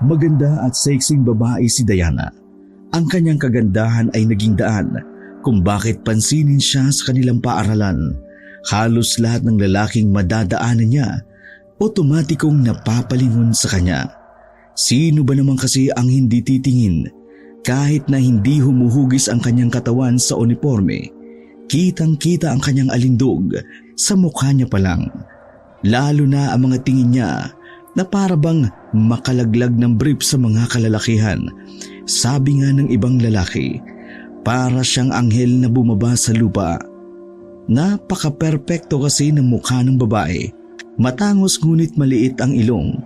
Maganda at sexing babae si Diana. Ang kanyang kagandahan ay naging daan kung bakit pansinin siya sa kanilang paaralan. Halos lahat ng lalaking madadaanan niya, otomatikong napapalingon sa kanya. Sino ba naman kasi ang hindi titingin? Kahit na hindi humuhugis ang kanyang katawan sa uniforme, kitang-kita ang kanyang alindog sa mukha niya pa lang. Lalo na ang mga tingin niya na para bang makalaglag ng brief sa mga kalalakihan. Sabi nga ng ibang lalaki, para siyang anghel na bumaba sa lupa. Napaka-perpekto kasi ng mukha ng babae. Matangos ngunit maliit ang ilong.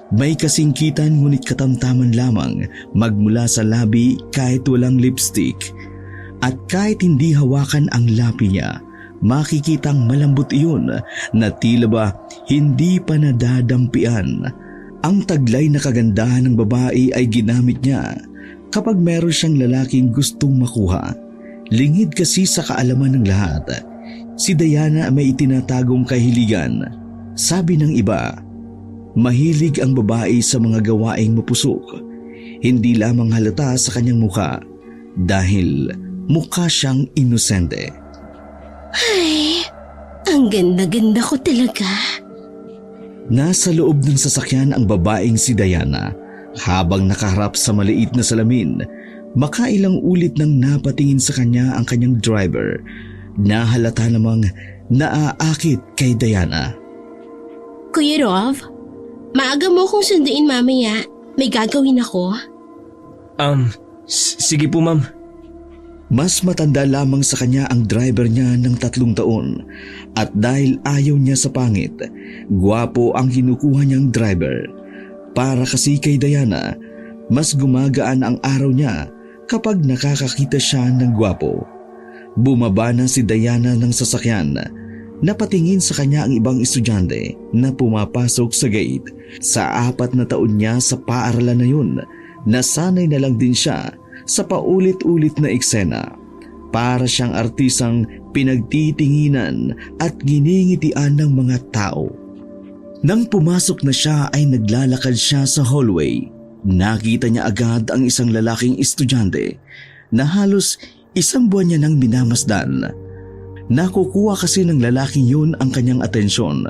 May kasingkitan ngunit katamtaman lamang magmula sa labi kahit walang lipstick. At kahit hindi hawakan ang labi niya, makikitang malambot iyon na tila ba hindi pa nadadampian. Ang taglay na kagandahan ng babae ay ginamit niya kapag meron siyang lalaking gustong makuha. Lingid kasi sa kaalaman ng lahat, si Diana may itinatagong kahiligan. Sabi ng iba, mahilig ang babae sa mga gawaing mapusok. Hindi lamang halata sa kanyang mukha dahil mukha siyang inosente. Ay, ang ganda-ganda ko talaga. Nasa loob ng sasakyan ang babaeng si Diana. Habang nakaharap sa maliit na salamin, makailang ulit nang napatingin sa kanya ang kanyang driver. Nahalata namang naaakit kay Diana. Kuya Rov, maaga mo kong sunduin mamaya. May gagawin ako. Sige po ma'am. Mas matanda lamang sa kanya ang driver niya ng 3 taon at dahil ayaw niya sa pangit, gwapo ang kinukuha niyang driver. Para kasi kay Diana, mas gumagaan ang araw niya kapag nakakakita siya ng gwapo. Bumaba na si Diana ng sasakyan. Napatingin sa kanya ang ibang estudyante na pumapasok sa gate. Sa 4 na taon niya sa paaralan na yun, nasanay na lang din siya sa paulit-ulit na eksena. Para siyang artisang pinagtitinginan at giningitian ng mga tao. Nang pumasok na siya ay naglalakad siya sa hallway. Nakita niya agad ang isang lalaking estudyante na halos 1 buwan niya nang minamasdan. Nakukuha kasi ng lalaking yun ang kanyang atensyon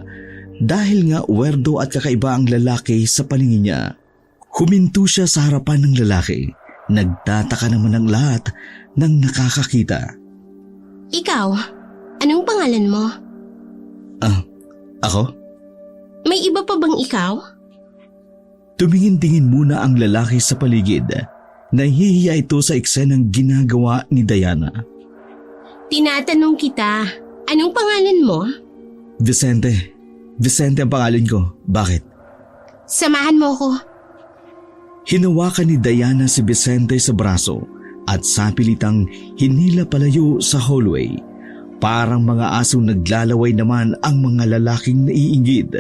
dahil nga werdo at kakaiba ang lalaki sa paningin niya. Huminto siya sa harapan ng lalaki. Nagtataka naman ang lahat ng nakakakita. Ikaw, anong pangalan mo? Ako? May iba pa bang ikaw? Tumingin-tingin muna ang lalaki sa paligid. Nahihiya ito sa eksenang ginagawa ni Diana. Tinatanong kita, anong pangalan mo? Vicente. Vicente ang pangalan ko. Bakit? Samahan mo ko. Hinawakan ni Diana si Vicente sa braso at sapilitang hinila palayo sa hallway. Parang mga asong naglalaway naman ang mga lalaking naiinggit.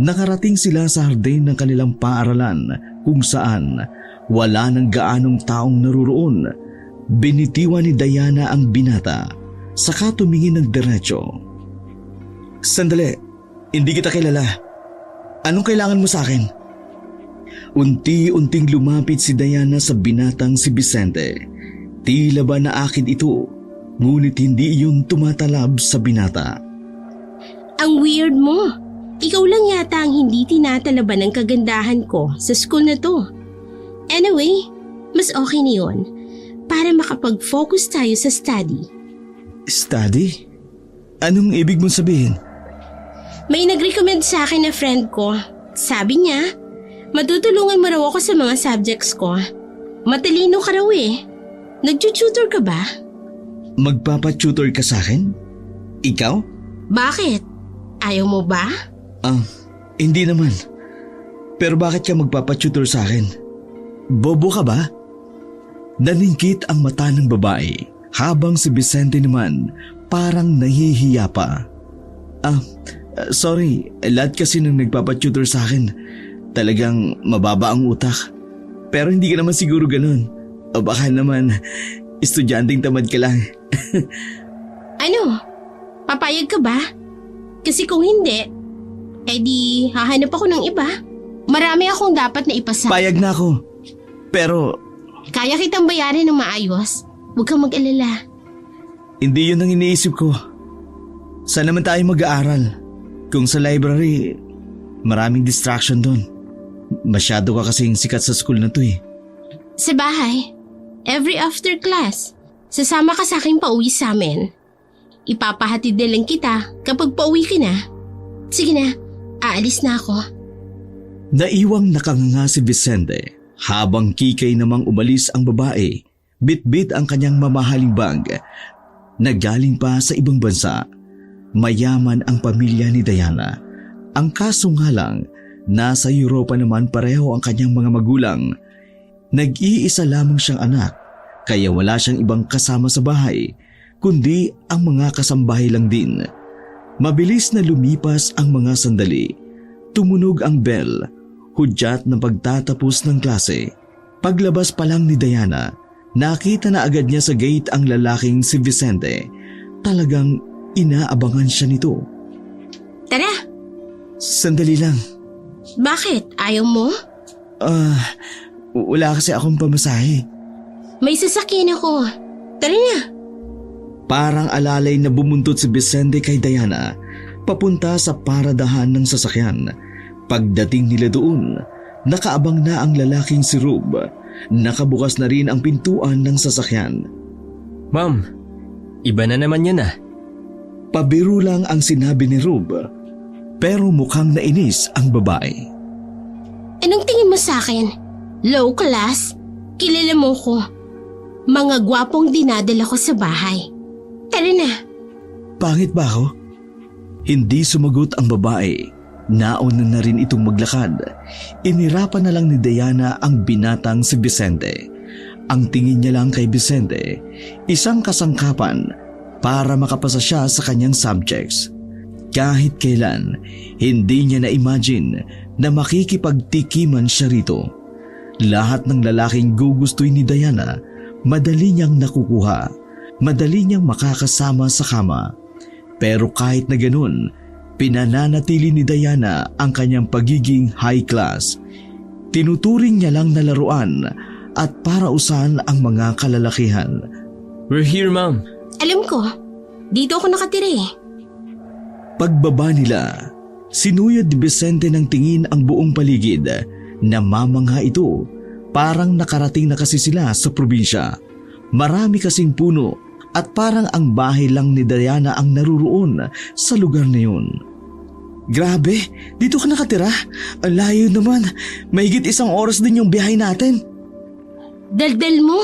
Nakarating sila sa hardin ng kanilang paaralan kung saan wala nang gaanong taong naruroon. Binitiwan ni Diana ang binata, saka tumingin ng diretso. Sandali, hindi kita kilala. Anong kailangan mo sa akin? Unti-unting lumapit si Diana sa binatang si Vicente. Tila ba naakit ito, ngunit hindi iyon tumatalab sa binata. Ang weird mo. Ikaw lang yata ang hindi tinatalaban ng kagandahan ko sa school na to. Anyway, mas okay na yun para makapag-focus tayo sa study. Study? Anong ibig mong sabihin? May nag-recommend sa akin na friend ko. Sabi niya, matutulungan mo raw ako sa mga subjects ko. Matalino ka raw eh. Nag-tutor ka ba? Magpapa-tutor ka sa akin? Ikaw? Bakit? Ayaw mo ba? Hindi naman. Pero bakit ka magpapa-tutor sa akin? Bobo ka ba? Naningkit ang mata ng babae habang si Vicente naman parang nahihiya pa. Sorry, lahat kasi nang nagpapa-tutor sa akin talagang mababa ang utak. Pero hindi ka naman siguro ganun. O baka naman estudyanteng tamad ka lang. Ano? Papayag ka ba? Kasi kung hindi, edi hahanap ako ng iba. Marami akong dapat na ipasa. Payag na ako. Pero Kaya kitang bayarin ng maayos. Huwag kang mag-alala. hindi yun ang iniisip ko. Saan naman tayo mag-aaral? Kung sa library, maraming distraction doon. Masyado ka kasing sikat sa school na to eh. Sa bahay, every after class, sasama ka sa akin pauwi sa amin. Ipapahatid na lang kita kapag pauwi ka na. Sige na, aalis na ako. Naiwang nakanganga si Vicente habang kikay namang umalis ang babae. Bit-bit ang kanyang mamahaling bag na galing pa sa ibang bansa. Mayaman ang pamilya ni Diana. Ang kaso nga lang, nasa Europa naman pareho ang kanyang mga magulang. Nag-iisa lamang siyang anak, kaya wala siyang ibang kasama sa bahay, kundi ang mga kasambahay lang din. Mabilis na lumipas ang mga sandali. Tumunog ang bell, hudyat ng pagtatapos ng klase. Paglabas pa lang ni Diana, nakita na agad niya sa gate ang lalaking si Vicente. Talagang inaabangan siya nito. Tara, Sandali lang. bakit? Ayaw mo? Wala kasi akong pamasahe. May sasakyan ako. Tara na. Parang alalay na bumuntot si Vicente kay Diana, papunta sa paradahan ng sasakyan. Pagdating nila doon, nakaabang na ang lalaking si Rube. Nakabukas na rin ang pintuan ng sasakyan. Ma'am, iba na naman yan ah. Pabiro lang ang sinabi ni Rube, pero mukhang nainis ang babae. Anong tingin mo sa akin? Low class? Kilala mo ko. Mga gwapong dinadala ko sa bahay. Tara na. Pangit ba ako? Hindi sumagot ang babae. Nauna na rin itong maglakad. Inirapan na lang ni Diana ang binatang si Vicente. Ang tingin niya lang kay Vicente, isang kasangkapan para makapasa siya sa kanyang subjects. Kahit kailan, hindi niya na-imagine na makikipagtikiman siya rito. Lahat ng lalaking gugustuhin ni Diana, madali niyang nakukuha. Madali niyang makakasama sa kama. Pero kahit na ganun, pinananatili ni Diana ang kanyang pagiging high class. Tinuturing niya lang na laruan at parausan ang mga kalalakihan. We're here, ma'am. Alam ko, dito ako nakatira eh. Pagbaba nila, sinuyod ni Vicente ng tingin ang buong paligid. Namamangha ito, parang nakarating na kasi sila sa probinsya. Marami kasing puno at parang ang bahay lang ni Diana ang naruroon sa lugar na yun. Grabe, dito ka nakatira? Ang layo naman, mahigit 1 oras din yung biyahe natin. Daldal mo.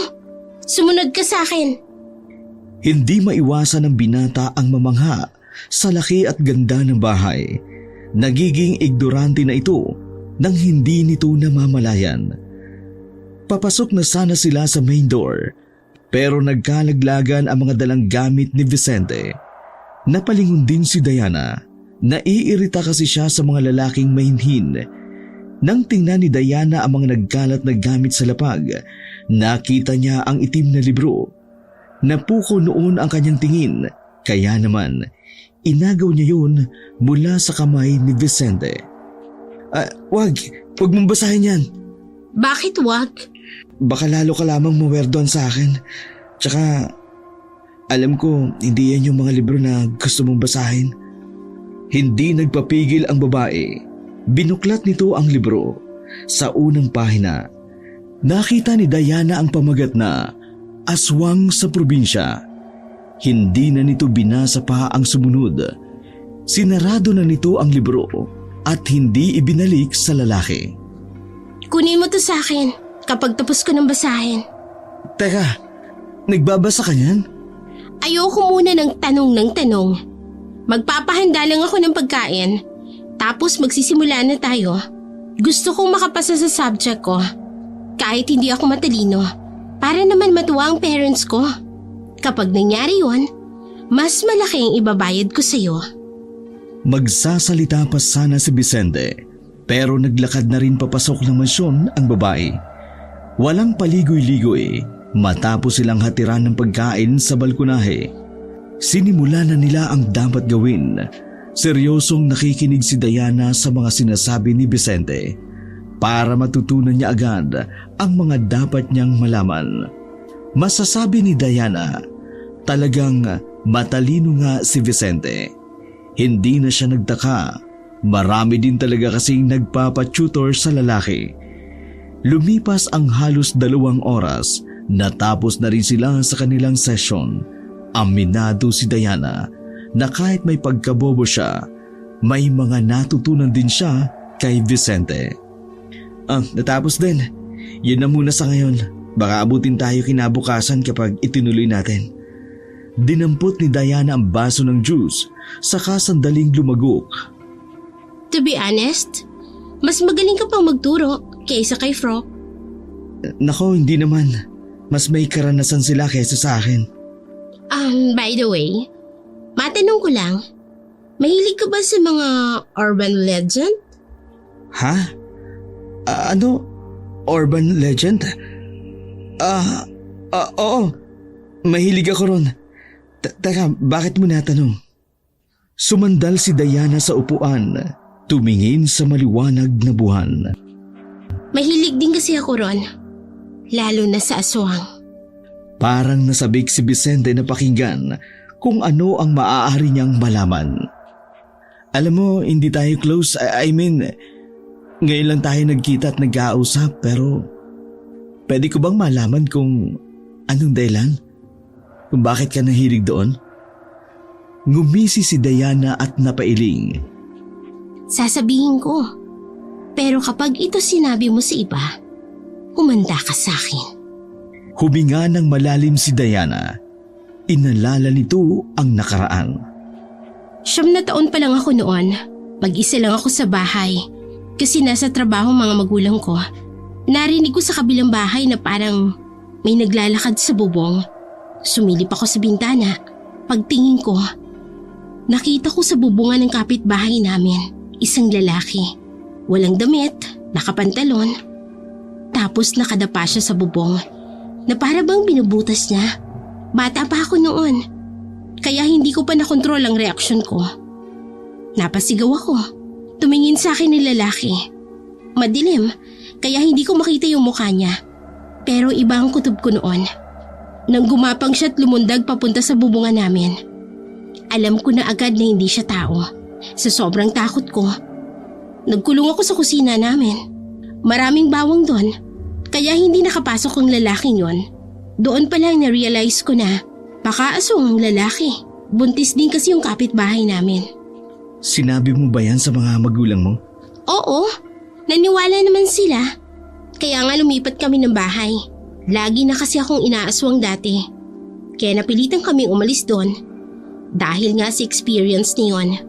Sumunod ka sa akin. Hindi maiwasan ng binata ang mamangha sa laki at ganda ng bahay. Nagiging ignorante na ito nang hindi nito namamalayan. Papasok na sana sila sa main door, pero nagkalaglagan ang mga dalang gamit ni Vicente. Napalingon din si Diana. Naiirita kasi siya sa mga lalaking mahinhin. Nang tingnan ni Diana ang mga nagkalat na gamit sa lapag, nakita niya ang itim na libro. Napuko noon ang kanyang tingin, kaya naman inagaw niya yun mula sa kamay ni Vicente. Wag mong basahin yan. Bakit wag? Baka lalo ka lamang mawerdoan sa akin. Tsaka, alam ko hindi yan yung mga libro na gusto mong basahin. Hindi nagpapigil ang babae. Binuklat nito ang libro. Sa unang pahina, nakita ni Diana ang pamagat na Aswang sa Probinsya. Hindi na nito binasa pa ang sumunod. Sinarado na nito ang libro at hindi ibinalik sa lalaki. Kunin mo to sa akin kapag tapos ko ng basahin. Teka, nagbabasa ka niyan? Ayoko muna ng tanong. Magpapahanda lang ako ng pagkain, tapos magsisimula na tayo. Gusto kong makapasa sa subject ko, kahit hindi ako matalino, para naman matuwa ang parents ko. Kapag nangyari yun, mas malaki ang ibabayad ko sa'yo. Magsasalita pa sana si Vicente, pero naglakad na rin papasok ng mansyon ang babae. Walang paligoy-ligoy matapos silang hatiran ng pagkain sa balkonahe. Sinimula na nila ang dapat gawin. Seryosong nakikinig si Diana sa mga sinasabi ni Vicente. para matutunan niya agad ang mga dapat niyang malaman. Masasabi ni Diana, talagang matalino nga si Vicente. Hindi na siya nagtaka. Marami din talaga kasing nagpapatutor sa lalaki. Lumipas ang halos 2 oras, natapos na rin sila sa kanilang session. Aminado si Diana na kahit may pagkabobo siya, may mga natutunan din siya kay Vicente. Natapos din. Yun na muna sa ngayon. Baka abutin tayo kinabukasan kapag itinuloy natin. Dinampot ni Diana ang baso ng juice, saka sandaling lumagok. To be honest, mas magaling ka pang magturo kaysa kay Fro. Nako, hindi naman. Mas may karanasan sila kaysa sa akin. By the way, matanong ko lang, mahilig ka ba sa mga urban legend? Ha? Ano? Urban legend? Oo. Mahilig ako ron. Teka, bakit mo natanong? Sumandal si Diana sa upuan, tumingin sa maliwanag na buwan. Mahilig din kasi ako ron, lalo na sa aswang. Parang nasabik si Vicente na pakinggan kung ano ang maaari niyang malaman. Alam mo, hindi tayo close. I mean, ngayon lang tayo nagkita at nag-ausap, pero pwede ko bang malaman kung anong dahilan? Kung bakit ka nahilig doon? Ngumisi si Diana at napailing. Sasabihin ko, pero kapag ito sinabi mo sa iba, humanda ka sa akin. Huminga ng malalim si Diana. Inalala nito ang nakaraan. 9 na taon pa lang ako noon. Mag-isa lang ako sa bahay. Kasi nasa trabaho mga magulang ko. Narinig ko sa kabilang bahay na parang may naglalakad sa bubong. Sumilip ako sa bintana. Pagtingin ko, nakita ko sa bubungan ng kapitbahay namin isang lalaki. Walang damit, nakapantalon. Tapos nakadapa siya sa bubong na para bang binubutas niya. Bata pa ako noon, kaya hindi ko pa nakontrol ang reaksyon ko. Napasigaw ako. Tumingin sa akin ng lalaki. Madilim, kaya hindi ko makita yung mukha niya. Pero iba ang kutob ko noon. Nang gumapang siya at lumundag papunta sa bubungan namin. Alam ko na agad na hindi siya tao. Sa sobrang takot ko, nagkulong ako sa kusina namin. Maraming bawang doon, kaya hindi nakapasok ang lalaking yon. Doon pa lang na-realize ko na baka aswang ang lalaki. Buntis din kasi yung kapitbahay namin. Sinabi mo ba yan sa mga magulang mo? Oo, naniwala naman sila. Kaya nga lumipat kami ng bahay. Lagi na kasi akong inaaswang dati. Kaya napilitan kaming umalis doon. Dahil nga sa experience niyon.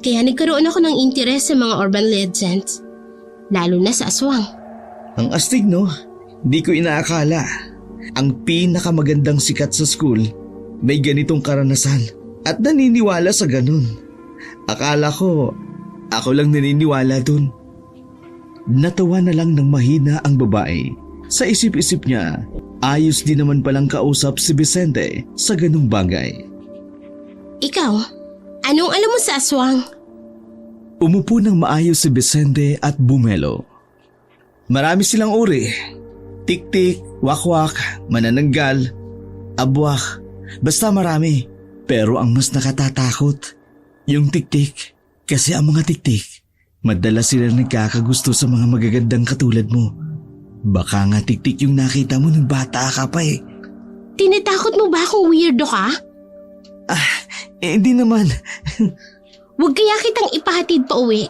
Kaya nagkaroon ako ng interes sa mga urban legends. Lalo na sa aswang. Ang astig, no? Di ko inaakala. Ang pinakamagandang sikat sa school may ganitong karanasan at naniniwala sa ganun. Akala ko, ako lang naniniwala dun. Natawa na lang ng mahina ang babae. Sa isip-isip niya, ayos din naman palang kausap si Vicente sa ganung bagay. Ikaw, anong alam mo sa aswang? Umupo ng maayos si Vicente at bumelo. Marami silang uri. Tik-tik, wakwak, manananggal, abwak, basta marami. Pero ang mas nakatatakot, yung tik-tik. Kasi ang mga tik-tik, madalas sila nagkakagusto sa mga magagandang katulad mo. Baka nga tik-tik yung nakita mo nung bata ka pa eh. Tinatakot mo ba akong weirdo ka? Hindi naman. Huwag kaya kitang ipahatid pa uwi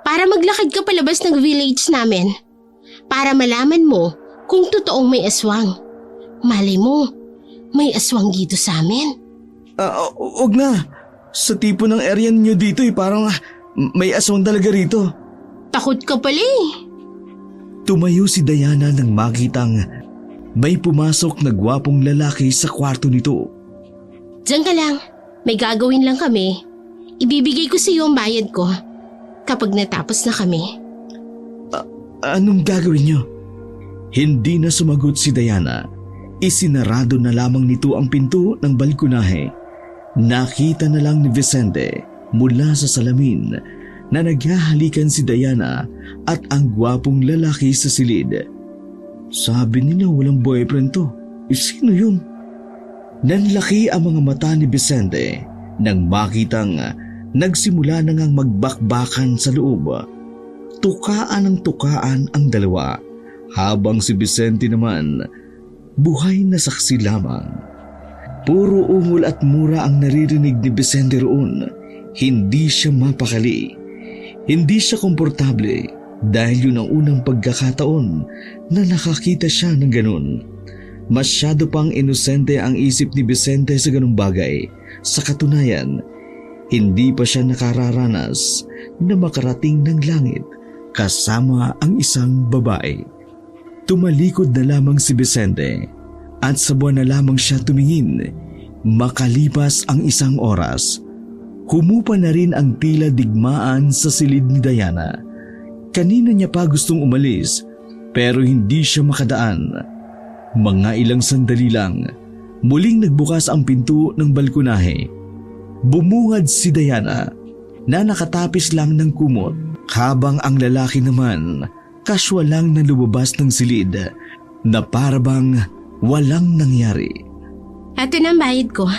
para maglakad ka palabas ng village namin. Para malaman mo kung totoong may aswang. Malay mo, may aswang dito sa amin. Huwag na. Sa tipo ng area niyo dito parang may aswang talaga rito. Takot ka pala eh. Tumayo si Diana nang makitang may pumasok na gwapong lalaki sa kwarto nito. Diyan ka lang, may gagawin lang kami. Ibibigay ko sa iyo ang bayad ko kapag natapos na kami. Anong gagawin niyo? Hindi na sumagot si Diana. Isinarado na lamang nito ang pinto ng balkonahe. Nakita na lang ni Vicente mula sa salamin na naghahalikan si Diana at ang gwapong lalaki sa silid. Sabi nila walang boyfriend to. Sino yun? Nanlaki ang mga mata ni Vicente nang makitang nagsimula na ngang magbakbakan sa loob. Tukaan ng tukaan ang dalawa habang si Vicente naman buhay na saksi lamang. Puro ungol at mura ang naririnig ni Vicente roon. Hindi siya mapakali. Hindi siya komportable dahil yun ang unang pagkakataon na nakakita siya ng ganun. Masyado pang inosente ang isip ni Vicente sa ganung bagay. Sa katunayan, hindi pa siya nakararanas na makarating ng langit kasama ang isang babae. Tumalikod na lamang si Vicente at sa buwan na lamang siya tumingin. Makalipas ang isang oras, humupa na rin ang tila digmaan sa silid ni Diana. Kanina niya pa gustong umalis pero hindi siya makadaan. Mga ilang sandali lang, muling nagbukas ang pinto ng balkonahe. Bumungad si Diana na nakatapis lang ng kumot habang ang lalaki naman kaswal lang na lumabas ng silid na parabang walang nangyari. Eto na ang bayad ko.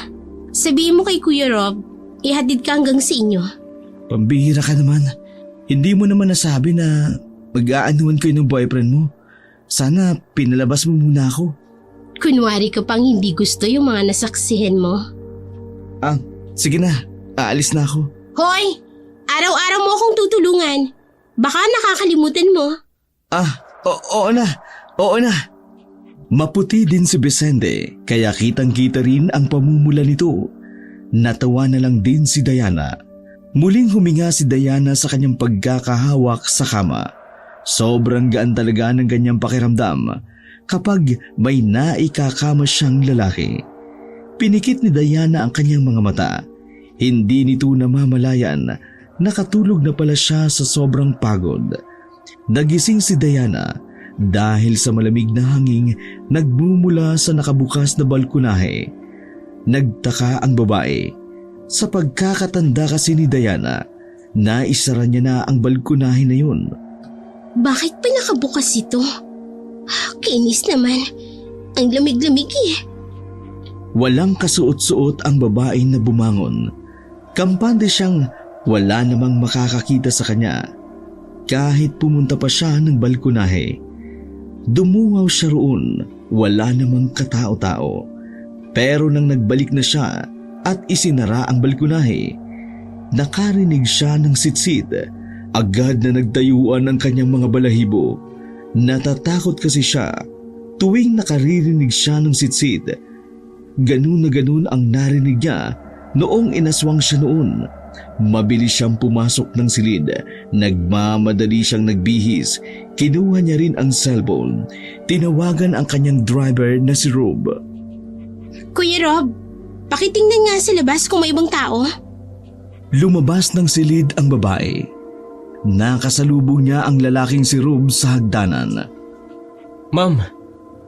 Sabihin mo kay Kuya Rob, ihatid ka hanggang sa inyo. Pambihira ka naman. Hindi mo naman nasabi na mag-aanuhan kayo ng boyfriend mo. Sana pinalabas mo muna ako. Kunwari ka pang hindi gusto yung mga nasaksihan mo. Sige na. Aalis na ako. Hoy! Araw-araw mo akong tutulungan. Baka nakakalimutan mo. Oo na. Oo na. Maputi din si Vicente kaya kitang-kita rin ang pamumula nito. Natawa na lang din si Diana. Muling huminga si Diana sa kanyang pagkakahawak sa kama. Sobrang gaan talaga ng ganyang pakiramdam kapag may naikakama siyang lalaki. Pinikit ni Diana ang kanyang mga mata. Hindi nito namamalayan, nakatulog na pala siya sa sobrang pagod. Nagising si Diana dahil sa malamig na hangin nagmumula sa nakabukas na balkonahe. Nagtaka ang babae. Sa pagkakatanda kasi ni Diana, naisara niya na ang balkonahe na yun. Bakit pa nakabukas ito? Kainis naman. Ang lamig-lamig eh. Walang kasuot-suot ang babae na bumangon. Kampante siyang wala namang makakakita sa kanya. Kahit pumunta pa siya ng balkonahe. Dumungaw siya roon, wala namang katao-tao. Pero nang nagbalik na siya at isinara ang balkonahe, nakarinig siya ng sitsit. Agad na nagtayuan ang kanyang mga balahibo. Natatakot kasi siya tuwing nakaririnig siya ng sitsit. Ganun na ganun ang narinig niya noong inaswang siya noon. Mabilis siyang pumasok ng silid. Nagmamadali siyang nagbihis. Kinuha niya rin ang cellphone. Tinawagan ang kanyang driver na si Rob. Kuya Rob, pakitingnan nga sa labas kung may ibang tao. Lumabas ng silid ang babae. Nakasalubong niya ang lalaking si Rob sa hagdanan. Ma'am,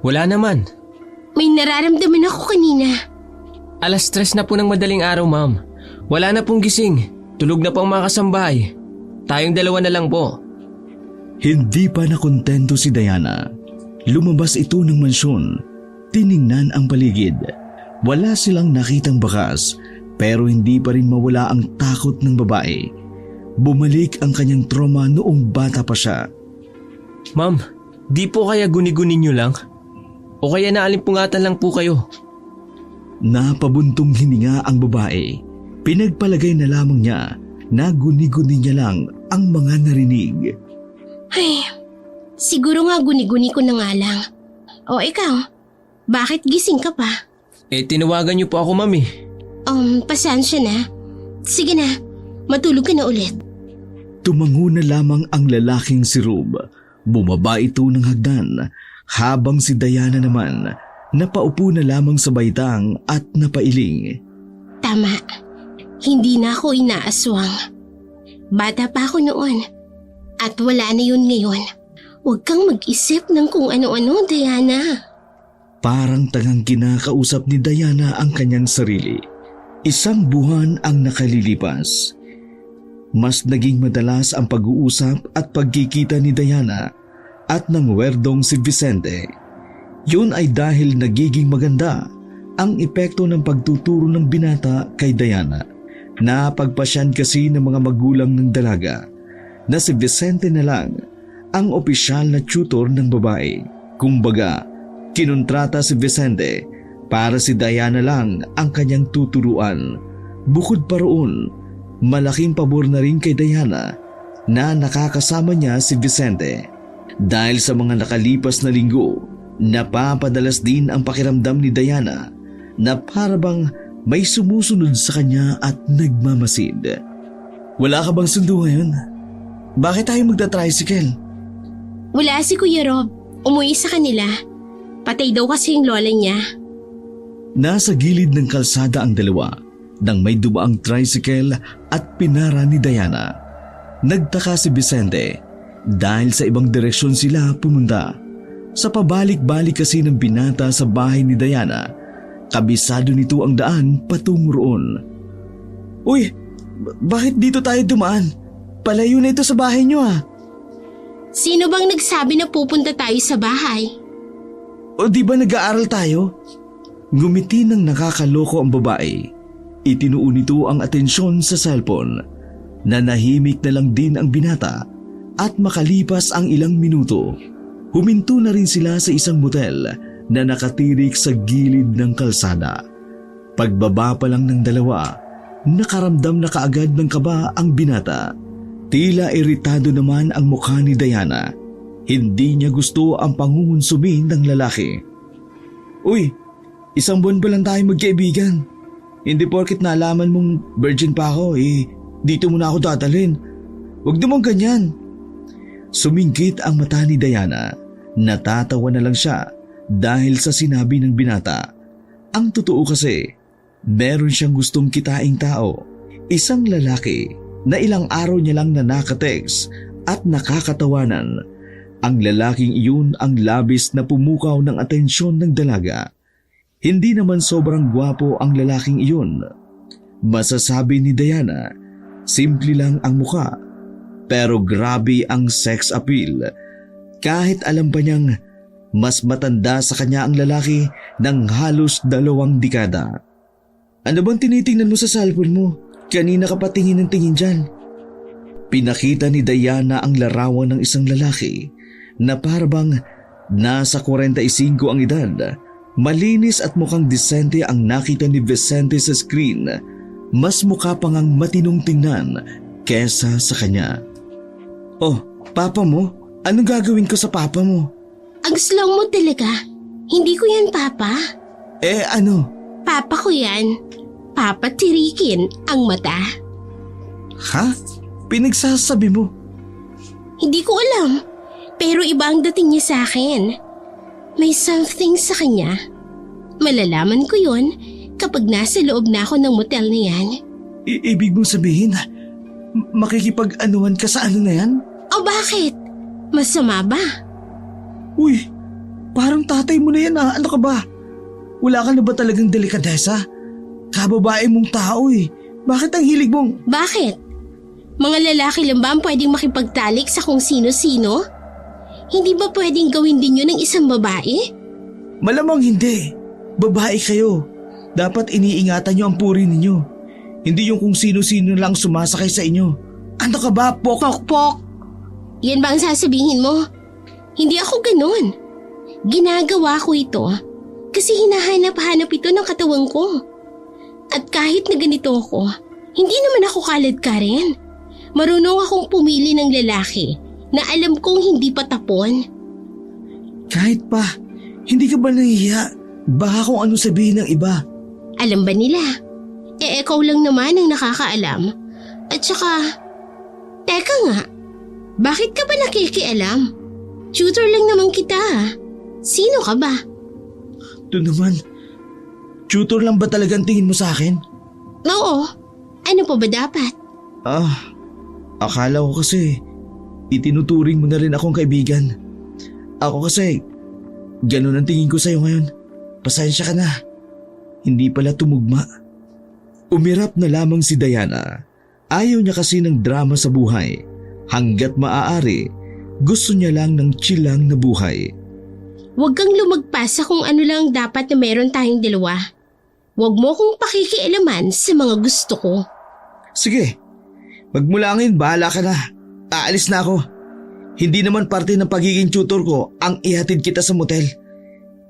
wala naman. May nararamdaman ako kanina. 3:00 na po ng madaling araw, ma'am. Wala na pong gising. Tulog na po ang mga kasambahay. Tayong dalawa na lang po. Hindi pa nakontento si Diana. Lumabas ito ng mansyon. Tiningnan ang paligid. Wala silang nakitang bakas, pero hindi pa rin mawala ang takot ng babae. Bumalik ang kanyang trauma noong bata pa siya. Ma'am, di po kaya guni-gunin niyo lang? O kaya naalimpungatan lang po kayo? Napabuntong hininga ang babae. Pinagpalagay na lamang niya na guni-guni niya lang ang mga narinig. Ay, siguro nga guni-guni ko na nga lang. O ikaw, bakit gising ka pa? Tinawagan niyo po ako, ma'am eh. Pasensya na. Sige na, matulog ka na ulit. Tumango na lamang ang lalaking si Rob. Bumaba ito ng hagdan habang si Diana naman napaupo na lamang sa baitang at napailing. Tama, hindi na ako inaaswang. Bata pa ako noon at wala na yun ngayon. Huwag kang mag-isip ng kung ano-ano, Diana. Parang tangang kinakausap ni Diana ang kanyang sarili. 1 buwan ang nakalilipas. mas naging madalas ang pag-uusap at pagkikita ni Diana at ng werdong si Vicente. Yun ay dahil nagiging maganda ang epekto ng pagtuturo ng binata kay Diana. Napagpasyan kasi ng mga magulang ng dalaga na si Vicente na lang ang opisyal na tutor ng babae. Kumbaga, kinontrata si Vicente para si Diana lang ang kanyang tuturuan. Bukod pa roon, malaking pabor na rin kay Diana na nakakasama niya si Vicente. Dahil sa mga nakalipas na linggo, napapadalas din ang pakiramdam ni Diana na parabang may sumusunod sa kanya at nagmamasid. Wala ka bang sundo ngayon? Bakit tayo magta-tricycle? Wala si Kuya Rob. Umuwi sa kanila. Patay daw kasi yung lola niya. Nasa gilid ng kalsada ang dalawa nang may dumaang tricycle at pinara ni Diana. Nagtaka si Vicente dahil sa ibang direksyon sila pumunta. Sa pabalik-balik kasi ng binata sa bahay ni Diana, kabisado nito ang daan patungo roon. Uy, bakit dito tayo dumaan? Palayo na ito sa bahay niyo ah. Sino bang nagsabi na pupunta tayo sa bahay? O di ba nag-aaral tayo? Ngumiti ng nakakaloko ang babae. Itinuon nito ang atensyon sa cellphone. Nanahimik na lang din ang binata at makalipas ang ilang minuto, huminto na rin sila sa isang motel na nakatirik sa gilid ng kalsada. Pagbaba pa lang ng dalawa, nakaramdam na kaagad ng kaba ang binata. Tila iritado naman ang mukha ni Diana. Hindi niya gusto ang pangungunsumi ng lalaki. Uy, isang buwan pa lang tayo magkaibigan. Hindi porket nalaman mong virgin pa ako, dito mo na ako dadalhin. Huwag naman ganyan. Sumingkit ang mata ni Diana. Natatawa na lang siya dahil sa sinabi ng binata. Ang totoo kasi, meron siyang gustong kitaing tao. Isang lalaki na ilang araw niya lang na nakatext at nakakatawanan. Ang lalaking iyon ang labis na pumukaw ng atensyon ng dalaga. Hindi naman sobrang gwapo ang lalaking iyon. Masasabi ni Diana, simple lang ang mukha, pero grabe ang sex appeal. Kahit alam pa niyang mas matanda sa kanya ang lalaki ng halos 2 dekada. Ano bang tinitingnan mo sa cellphone mo? Kanina ka pa tingin ng tingin dyan. Pinakita ni Diana ang larawan ng isang lalaki na parabang nasa 45 ang edad. Malinis at mukhang disente ang nakita ni Vicente sa screen. Mas mukha pa ngang matinong tingnan kesa sa kanya. Oh, papa mo? Anong gagawin ko sa papa mo? Ang slow mo talaga. Hindi ko yan, Papa. Ano? Papa ko yan. Papa tirikin ang mata. Ha? Pinagsasabi mo? Hindi ko alam. Pero iba ang dating niya sa akin. May something sa kanya. Malalaman ko yon kapag nasa loob na ako ng motel na yan. Ibig mong sabihin, makikipag-anuhan ka sa ano na yan? O bakit? Masama ba? Uy, parang tatay mo na yan ah. Ano ka ba? Wala ka na ba talagang delikadesa? Kababae mong tao eh. Bakit ang hilig mong… Bakit? Mga lalaki lang ba ang pwedeng makipagtalik sa kung sino-sino? Hindi ba pwedeng gawin din yun ng isang babae? Malamang hindi. Babae kayo. Dapat iniingatan nyo ang puri ninyo. Hindi yung kung sino-sino lang sumasakay sa inyo. Ano ka ba, Pok? Pok-pok! Yan ba ang sasabihin mo? Hindi ako ganun. Ginagawa ko ito kasi hinahanap-hanap ito ng katawan ko. At kahit na ganito ako, hindi naman ako kalad ka rin. Marunong akong pumili ng lalaki na alam kong hindi patapon. Kahit pa, hindi ka ba nahihiya? Baka kung ano sabihin ng iba. Alam ba nila? Ikaw lang naman ang nakakaalam. At saka, teka nga, bakit ka ba nakikialam? Tutor lang naman kita. Sino ka ba? Ito naman, tutor lang ba talagang tingin mo sa akin? Oo. Ano pa ba dapat? Akala ko kasi itinuturing mo na rin akong kaibigan. Ako kasi, ganun ang tingin ko sa'yo ngayon. Pasensya ka na. Hindi pala tumugma. Umirap na lamang si Diana Ayaw niya kasi ng drama sa buhay. Hanggat maaari, gusto niya lang ng chilang na buhay. Huwag kang lumagpas sa kung ano lang dapat na meron tayong dalawa. Huwag mo kong pakikialaman sa mga gusto ko. Sige, magmula ngayon bahala ka na. Aalis na ako. Hindi naman parte ng pagiging tutor ko ang ihatid kita sa motel.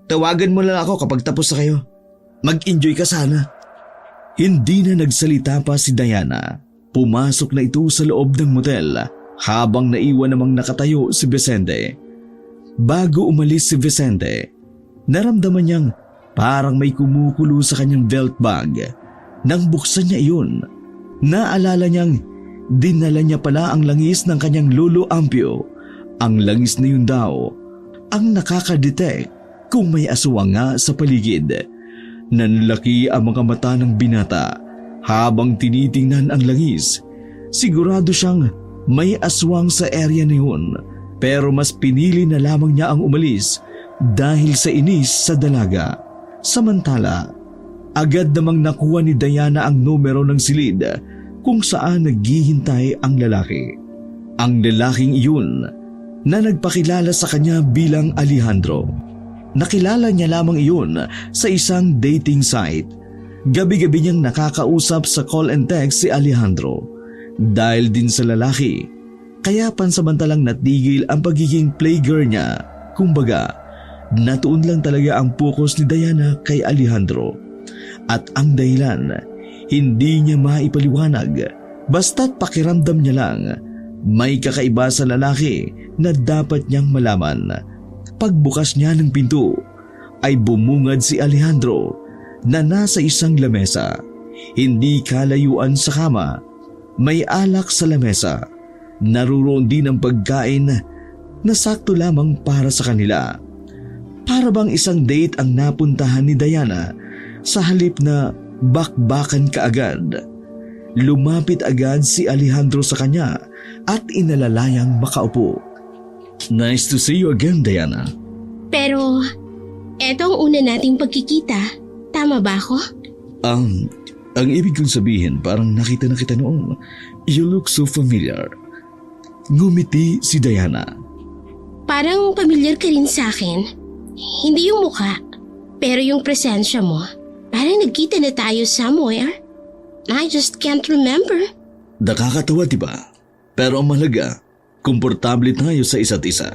Tawagan mo lang ako kapag tapos na kayo. Mag-enjoy ka sana. Hindi na nagsalita pa si Diana. Pumasok na ito sa loob ng motel habang naiwan namang nakatayo si Vicente. Bago umalis si Vicente, naramdaman niyang parang may kumukulo sa kanyang belt bag. Nang buksan niya iyon, naalala niyang dinala niya pala ang langis ng kanyang lolo Ampio. Ang langis na yun daw ang nakakadetect kung may aswang nga sa paligid. Nanlaki ang mga mata ng binata habang tinitingnan ang langis. Sigurado siyang may aswang sa area na yun, pero mas pinili na lamang niya ang umalis dahil sa inis sa dalaga. Samantala, agad namang nakuha ni Diana ang numero ng silid kung saan naghihintay ang lalaki. Ang lalaking iyon na nagpakilala sa kanya bilang Alejandro. Nakilala niya lamang iyon sa isang dating site. Gabi-gabi niyang nakakausap sa call and text si Alejandro. Dahil din sa lalaki, kaya pansamantalang natigil ang pagiging playgirl niya. Kumbaga, natuon lang talaga ang focus ni Diana kay Alejandro. At ang dahilan, hindi niya maipaliwanag. Basta't pakiramdam niya lang, may kakaiba sa lalaki na dapat niyang malaman. Pagbukas niya ng pinto, ay bumungad si Alejandro na nasa isang lamesa. Hindi kalayuan sa kama, may alak sa lamesa. Naroon din ang pagkain na sakto lamang para sa kanila. Para bang isang date ang napuntahan ni Diana sa halip na bakbakan kaagad. Lumapit agad si Alejandro sa kanya at inalalayang makaupo. Nice to see you again, Diana. Pero, eto ang una nating pagkikita. Tama ba ako? Ang ibig kong sabihin parang nakita na kita noon. You look so familiar. Ngumiti si Diana. Parang pamilyar ka rin sa akin. Hindi yung mukha, pero yung presensya mo. Parang nagkita na tayo somewhere. I just can't remember. Nakakatawa, diba? Pero ang mahalaga, komportable tayo sa isa't isa.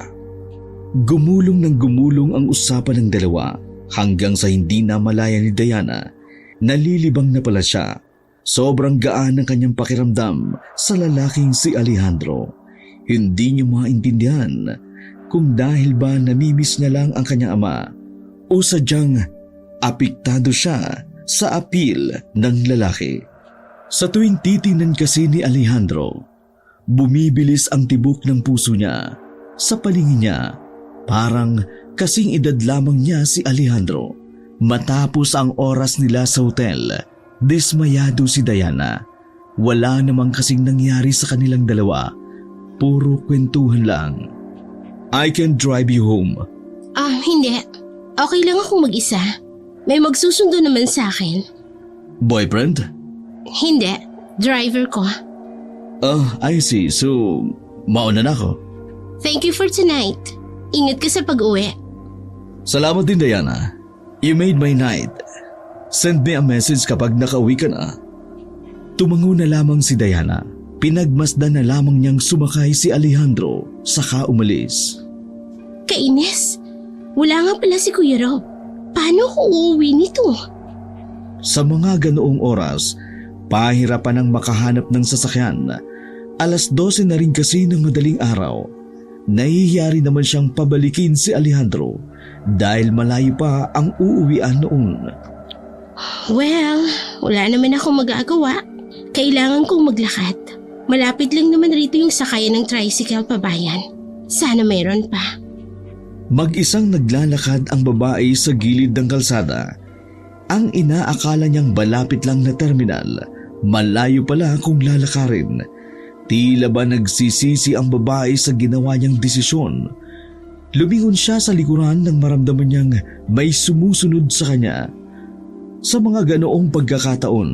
Gumulong ng gumulong ang usapan ng dalawa hanggang sa hindi na malaya ni Diana. Nalilibang na pala siya. Sobrang gaan ng kanyang pakiramdam sa lalaking si Alejandro. Hindi niya maintindihan kung dahil ba namimiss niya lang ang kanyang ama o sadyang apektado siya sa appeal ng lalaki. Sa tuwing titingnan kasi ni Alejandro, bumibilis ang tibok ng puso niya. Sa palingin niya, parang kasing edad lamang niya si Alejandro. Matapos ang oras nila sa hotel, dismayado si Diana. Wala namang kasing nangyari sa kanilang dalawa. Puro kwentuhan lang. I can drive you home. Hindi. Okay lang akong mag-isa. May magsusundo naman sa akin. Boyfriend? Hindi. Driver ko. I see. So, mauna na ako. Thank you for tonight. Ingat ka sa pag-uwi. Salamat din, Diana. You made my night. Send me a message kapag nakauwi ka na. Tumango na lamang si Diana. Pinagmasdan na lamang niyang sumakay si Alejandro saka umalis. Kainis. Wala nga pala si Kuya Rob. Paano ko uuwi nito? Sa mga ganoong oras, pahirapan ang makahanap ng sasakyan. 12:00 na rin kasi ng madaling araw. Nahihiyari naman siyang pabalikin si Alejandro dahil malayo pa ang uuwian noon. Well, wala naman akong magagawa. Kailangan kong maglakad. Malapit lang naman rito yung sakayan ng tricycle pabayan. Sana mayroon pa. Mag-isang naglalakad ang babae sa gilid ng kalsada. Ang inaakala niyang malapit lang na terminal, malayo pala kung lalakarin. Tila ba nagsisisi ang babae sa ginawa niyang desisyon. Lumingon siya sa likuran nang maramdaman niyang may sumusunod sa kanya. Sa mga ganoong pagkakataon,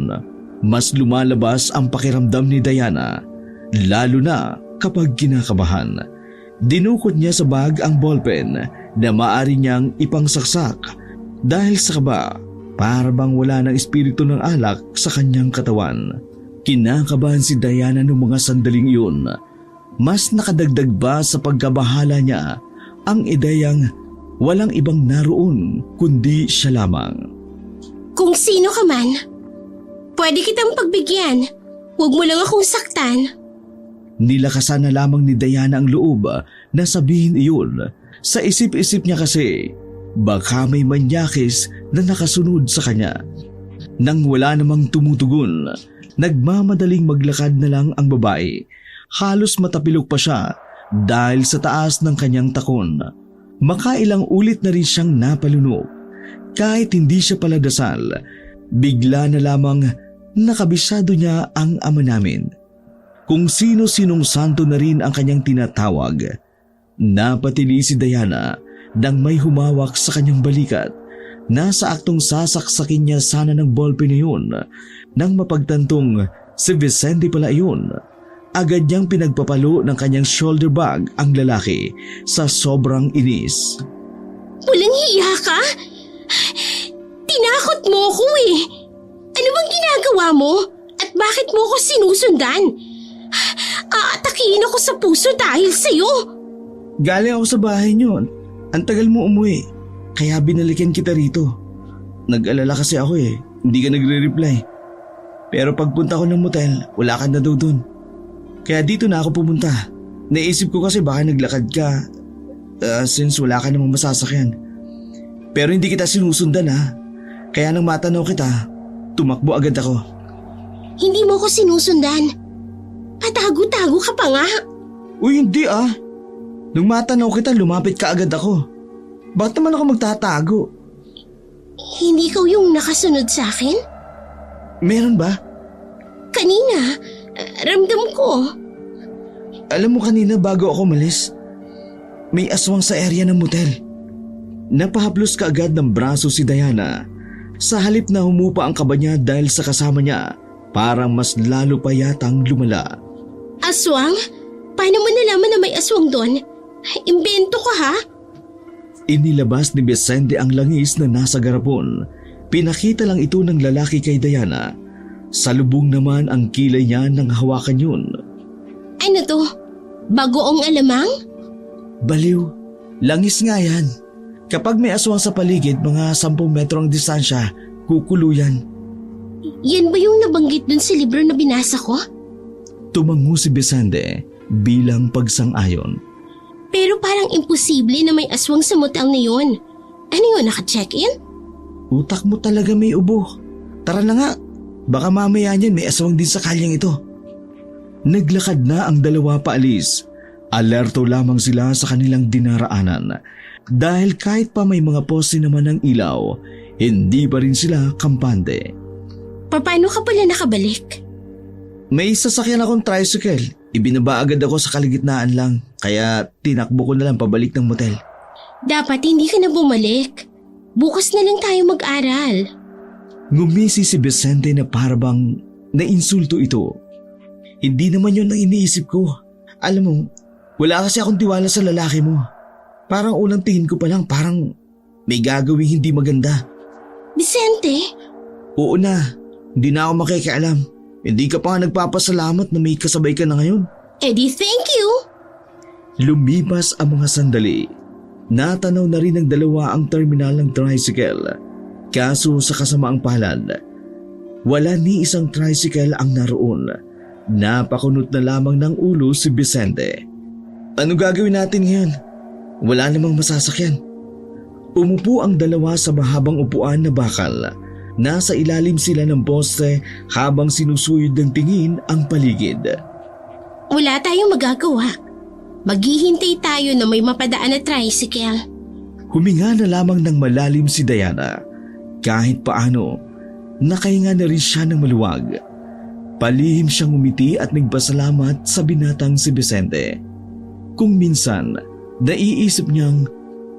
mas lumalabas ang pakiramdam ni Diana, lalo na kapag kinakabahan. Dinukot niya sa bag ang ballpen na maaari niyang ipangsaksak dahil sa kaba, para bang wala ng espiritu ng alak sa kanyang katawan. Kinakabahan si Diana noong mga sandaling iyon. Mas nakadagdag ba sa pagkabahala niya ang ideyang walang ibang naroon kundi siya lamang. Kung sino ka man, pwede kitang pagbigyan. Huwag mo lang akong saktan. Nilakasan na lamang ni Diana ang loob na sabihin iyon. Sa isip-isip niya kasi, baka may manyakis na nakasunod sa kanya. Nang wala namang tumutugon, nagmamadaling maglakad na lang ang babae. Halos matapilok pa siya dahil sa taas ng kanyang takon. Makailang ulit na rin siyang napalunok. Kahit hindi siya paladasal, bigla na lamang nakabisado niya ang ama namin. Kung sino-sinong santo na rin ang kanyang tinatawag. Napatili si Diana nang may humawak sa kanyang balikat. Nasa aktong sasaksakin niya sana ng ballpen na yun. Nang mapagtantong si Vicente pala iyon, agad niyang pinagpapalo ng kanyang shoulder bag ang lalaki sa sobrang inis. Walang hiya ka? Tinakot mo ko eh. Ano bang ginagawa mo? At bakit mo ko sinusundan? Aatakihin ako sa puso dahil sa'yo. Galing ako sa bahay niyo. Ang tagal mo umuwi. Kaya binalikan kita rito. Nag-alala kasi ako eh. Hindi ka nagre-reply. Pero pagpunta ko ng motel, wala ka na daw dun. Kaya dito na ako pumunta. Naisip ko kasi baka naglakad ka since wala ka namang masasakyan. Pero hindi kita sinusundan ha. Kaya nang matanaw kita, tumakbo agad ako. Hindi mo ko sinusundan. Patago-tago ka pa nga. Uy, hindi ah. Nung matanaw kita, lumapit ka agad ako. Bakit naman ako magtatago? Hindi ikaw yung nakasunod sa akin? Meron ba? Kanina, ramdam ko. Alam mo kanina bago ako umalis, may aswang sa area ng motel. Napahaplos ka agad ng braso si Diana. Sa halip na humupa ang kaba niya dahil sa kasama niya, parang mas lalo pa yatang lumala. Aswang? Paano mo nalaman na may aswang doon? Imbento ka ha? Inilabas ni Vicente ang langis na nasa garapon. Pinakita lang ito ng lalaki kay Diana. Salubong naman ang kilay niya nang hawakan yun. Ano to? Bagoong alamang? Baliw, langis nga yan. Kapag may aswang sa paligid, mga 10 metro ang distansya, kukuluyan. Yan ba yung nabanggit dun sa libro na binasa ko? Tumango si Vicente bilang pagsang-ayon. Pero parang imposible na may aswang sa motel na yun. Ano yun, naka-check-in? Utak mo talaga may ubo. Tara na nga, baka mamaya niyan may aswang din sa kalyang ito. Naglakad na ang dalawa paalis. Alerto lamang sila sa kanilang dinaraanan. Dahil kahit pa may mga poste naman ng ilaw, hindi pa rin sila kampante. Paano ka pala nakabalik? May sasakyan akong tricycle. Ibinaba agad ako sa kaligitnaan lang, kaya tinakbo ko na lang pabalik ng motel. Dapat hindi ka na bumalik. Bukas na lang tayo mag-aral. Ngumisi si Vicente na parabang nainsulto ito. Hindi naman yun ang iniisip ko. Alam mo, wala kasi akong tiwala sa lalaki mo. Parang unang tingin ko pa lang parang may gagawing hindi maganda. Vicente? Oo na, hindi na ako makikialam. Hindi ka pa nga nagpapasalamat na may kasabay ka na ngayon. Eddie, thank you! Lumipas ang mga sandali. Natanaw na rin ng dalawa ang terminal ng tricycle. Kaso sa kasamaang palad, wala ni isang tricycle ang naroon. Napakunot na lamang ng ulo si Vicente. Ano gagawin natin ngayon? Wala namang masasakyan. Umupo ang dalawa sa mahabang upuan na bakal. Nasa ilalim sila ng poste habang sinusuyod ng tingin ang paligid. Wala tayong magagawa. Maghihintay tayo na may mapadaan na tricycle. Huminga na lamang ng malalim si Diana. Kahit paano, nakahinga na rin siya ng maluwag. Palihim siyang umiti at nagpasalamat sa binatang si Vicente. Kung minsan, naiisip niyang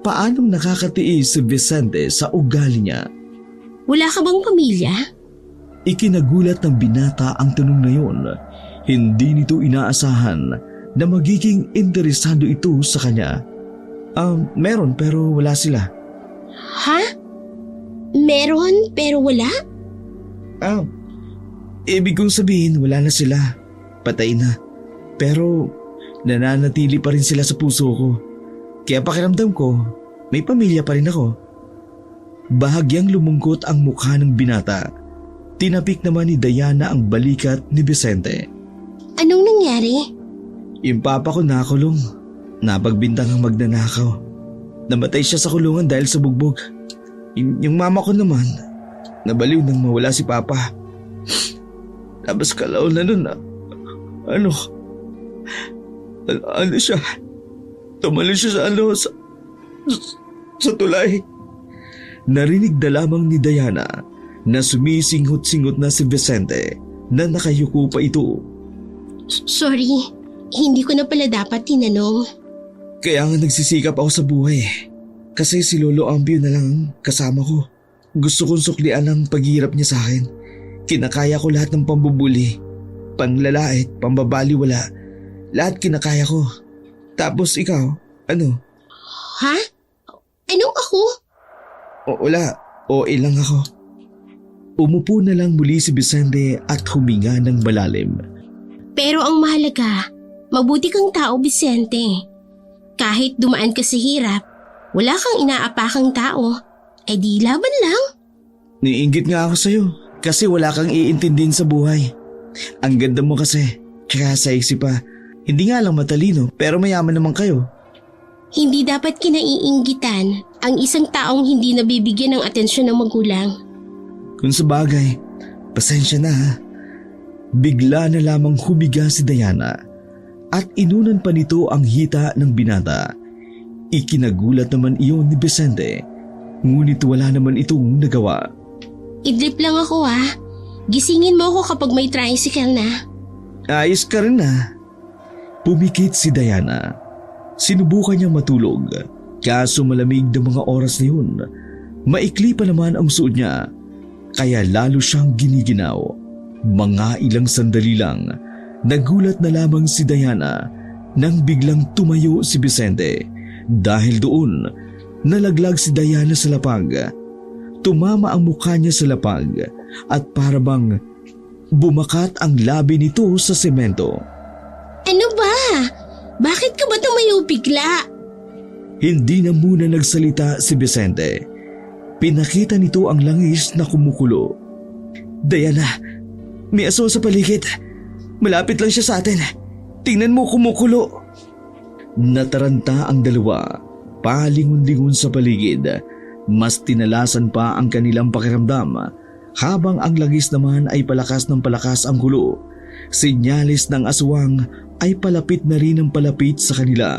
paanong nakakatiis si Vicente sa ugali niya. Wala ka bang pamilya? Ikinagulat ng binata ang tanong na yun. Hindi nito inaasahan na magiging interesado ito sa kanya. Meron pero wala sila. Ha? Meron pero wala? Ibig kong sabihin wala na sila. Patay na. Pero nananatili pa rin sila sa puso ko. Kaya pakiramdam ko, may pamilya pa rin ako. Bahagyang lumungkot ang mukha ng binata. Tinapik naman ni Diana ang balikat ni Vicente. Anong nangyari? Yung papa ko nakulong. Napagbintang ang magnanakaw. Namatay siya sa kulungan dahil sa bugbog. Yung mama ko naman, nabaliw nang mawala si papa. Tapos kalaw na nun ano siya? Tumalon siya sa tulay. Narinig na lamang ni Diana na sumisinghot-singhot na si Vicente na nakayuko pa ito. Sorry, hindi ko na pala dapat tinanong. Kaya nga nagsisikap ako sa buhay. Kasi si Lolo Ambio na lang ang kasama ko. Gusto kong suklian ang paghihirap niya sa akin. Kinakaya ko lahat ng pambubuli, panglalait, pambabaliwala. Lahat kinakaya ko. Tapos ikaw, ano? Ha? Anong ako? Wala, lang ako. Umupo na lang muli si Vicente at huminga ng malalim. Pero ang mahalaga, mabuti kang tao, Vicente. Kahit dumaan ka sa hirap, wala kang inaapakang tao. Eh di laban lang. Niinggit nga ako sa'yo kasi wala kang iintindihin sa buhay. Ang ganda mo kasi, kaya sexy pa. Hindi nga lang matalino pero mayaman naman kayo. Hindi dapat kinaiinggitan ang isang taong hindi nabibigyan ng atensyon ng magulang. Kung sabagay, pasensya na ha. Bigla na lamang humiga si Diana at inunan pa nito ang hita ng binata. Ikinagulat naman iyon ni Vicente, ngunit wala naman itong nagawa. Idlip lang ako ha. Gisingin mo ako kapag may tricycle na. Ayos ka rin na. Pumikit si Diana. Sinubukan niyang matulog, kaso malamig na mga oras na yun. Maikli pa naman ang suot niya, kaya lalo siyang giniginaw. Mga ilang sandali lang, nagulat na lamang si Diana nang biglang tumayo si Vicente. Dahil doon, nalaglag si Diana sa lapag. Tumama ang mukha niya sa lapag at parabang bumakat ang labi nito sa semento. Ano ba? Bakit ka ba tumayo bigla? Hindi na muna nagsalita si Vicente. Pinakita nito ang langis na kumukulo. Diana, may aso sa paligid. Malapit lang siya sa atin. Tingnan mo kumukulo. Nataranta ang dalawa, palingon-lingon sa paligid. Mas tinalasan pa ang kanilang pakiramdam habang ang langis naman ay palakas ng palakas ang kulo. Sinyalis ng aswang ay palapit na rin ang palapit sa kanila.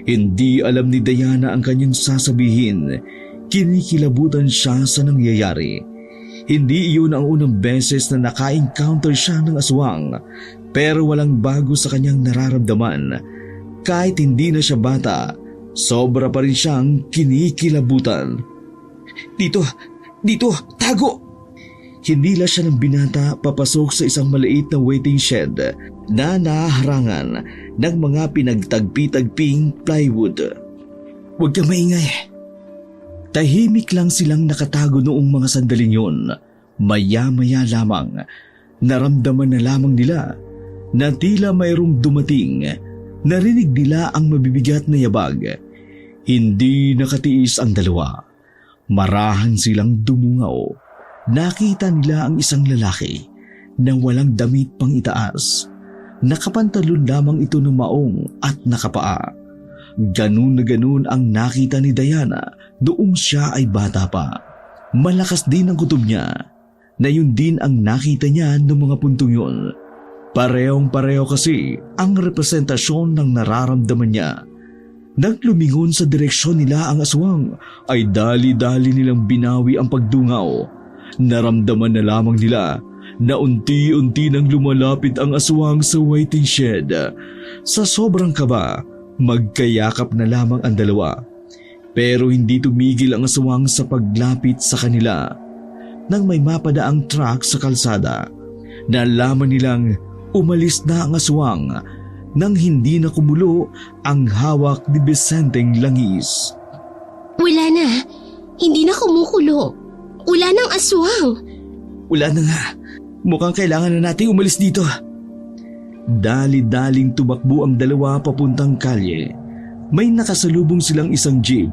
Hindi alam ni Diana ang kanyang sasabihin. Kinikilabutan siya sa nangyayari. Hindi iyon ang unang beses na naka-encounter siya ng aswang, pero walang bago sa kanyang nararamdaman. Kahit hindi na siya bata, sobra pa rin siyang kinikilabutan. Dito, tago! Hinila siya ng binata papasok sa isang maliit na waiting shed na naharangan ng mga pinagtagpi-tagping plywood. Huwag kang maingay. Tahimik lang silang nakatago noong mga sandaling yun. Maya-maya lamang, naramdaman na lamang nila na tila mayroong dumating. Narinig nila ang mabibigat na yabag. Hindi nakatiis ang dalawa. Marahan silang dumungaw. Nakita nila ang isang lalaki na walang damit pang itaas. Nakapantalon lamang ito ng maong at nakapaa. Ganun na ganun ang nakita ni Diana noong siya ay bata pa. Malakas din ang kutob niya na yun din ang nakita niya ng mga puntong yun. Parehong-pareho kasi ang representasyon ng nararamdaman niya. Nang lumingon sa direksyon nila ang aswang, ay dali-dali nilang binawi ang pagdungaw. Naramdaman na lamang nila na unti-unti nang lumalapit ang aswang sa waiting shed. Sa sobrang kaba, magkayakap na lamang ang dalawa. Pero hindi tumigil ang aswang sa paglapit sa kanila. nang may mapadaang truck sa kalsada. Nalaman nilang umalis na ang aswang nang hindi na kumulo ang hawak ni Vicenteng langis. Wala na. Hindi na kumukulo. Wala nang aswang. Wala na nga. Mukhang kailangan na nating umalis dito. Dali-daling tumakbo ang dalawa papuntang kalye. May nakasalubong silang isang jeep.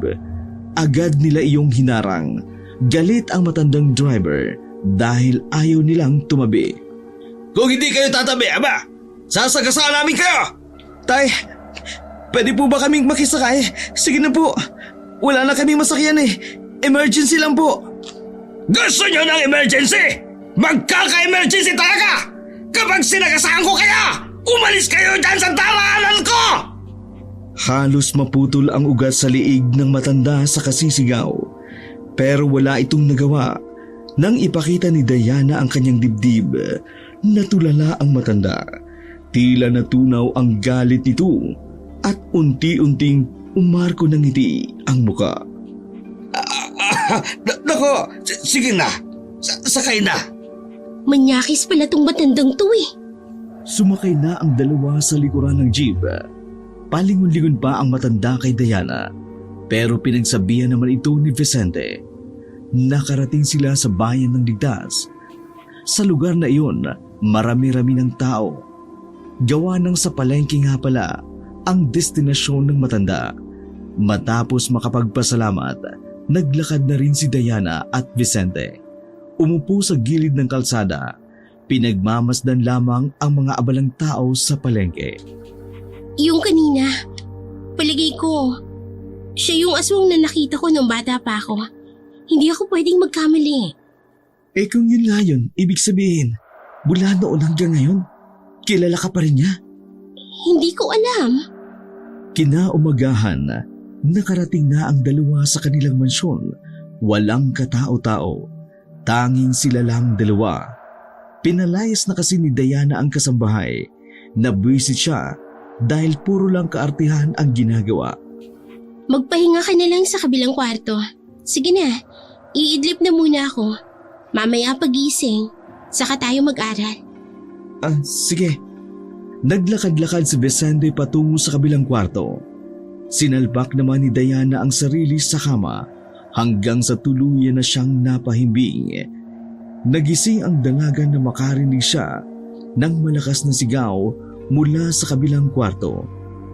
Agad nila iyong hinarang. Galit ang matandang driver dahil ayaw nilang tumabi. Kung hindi kayo tatabi, ama, sasagasaan namin kayo! Tay, pwede po ba kaming makisakay? Sige na po. Wala na kaming masakyan eh. Emergency lang po. Gusto nyo ng emergency? Magkaka-emergency talaga! Kapag sinagasaan ko kaya, umalis kayo dyan sa daraanan ko! Halos maputol ang ugat sa liig ng matanda sa kasisigaw. Pero wala itong nagawa. Nang ipakita ni Diana ang kanyang dibdib, natulala ang matanda. Tila natunaw ang galit nito at unti-unting umarko ng ngiti ang muka. Nako, sige na. Sakay na. Manyakis pala tong matandang to eh. Sumakay na ang dalawa sa likuran ng jeep. Palingon-lingon pa ang matanda kay Diana. Pero pinagsabihan naman ito ni Vicente. Nakarating sila sa bayan ng ligtas. Sa lugar na iyon, marami-rami ng tao. Gawa ng sa palengke nga pala ang destinasyon ng matanda. Matapos makapagpasalamat, naglakad na rin si Diana at Vicente. Umupo sa gilid ng kalsada. Pinagmamasdan lamang ang mga abalang tao sa palengke. Yung kanina, paligay ko, siya yung aswang na nakita ko nung bata pa ako. Hindi ako pwedeng magkamali. Eh kung yun nga yun, ibig sabihin, mula noon hanggang ngayon, kilala ka pa rin niya? Hindi ko alam. Kinaumagahan, nakarating na ang dalawa sa kanilang mansyon. Walang katao-tao. Tanging sila lang dalawa. Pinalayas na kasi ni Diana ang kasambahay. Nabwisit siya dahil puro lang kaartihan ang ginagawa. Magpahinga ka na lang sa kabilang kwarto. Sige na, iidlip na muna ako. Mamaya pagising, saka tayo mag-aral. Sige. Naglakad-lakad si Vicente patungo sa kabilang kwarto. Sinalpak naman ni Diana ang sarili sa kama hanggang sa tuluyan na siyang napahimbing. Nagising ang dalaga na makarinig siya ng malakas na sigaw mula sa kabilang kwarto.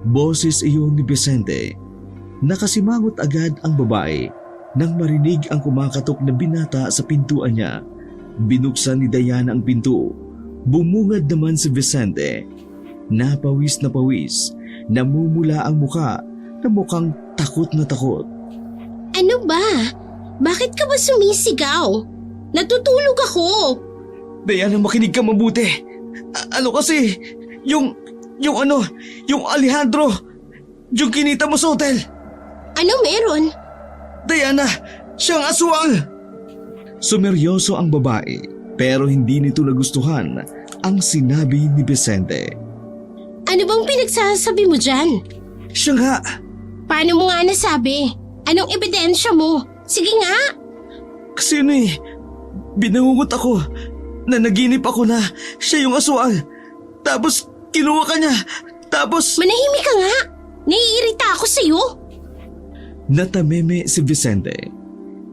Boses iyon ni Vicente. Nakasimangot agad ang babae nang marinig ang kumakatok na binata sa pintuan niya. Binuksan ni Diana ang pinto. Bumungad naman si Vicente. Napawis na pawis. Namumula ang muka na mukhang takot na takot. Ano ba? Bakit ka ba sumisigaw? Natutulog ako. Diana, makinig ka mabuti. Ano kasi, yung Alejandro, yung kinita mo sa hotel. Ano meron? Diana, siyang aswang! Sumeryoso ang babae pero hindi nito nagustuhan ang sinabi ni Vicente. Ano bang pinagsasabi mo dyan? Siya nga! Paano mo nga nasabi? Anong ebidensya mo? Sige nga! Kasi binangungot ako na naginip ako na siya yung aswang. Tapos kinuha ka niya. Tapos… Manahimik ka nga! Naiirita ako sa'yo! Natameme si Vicente.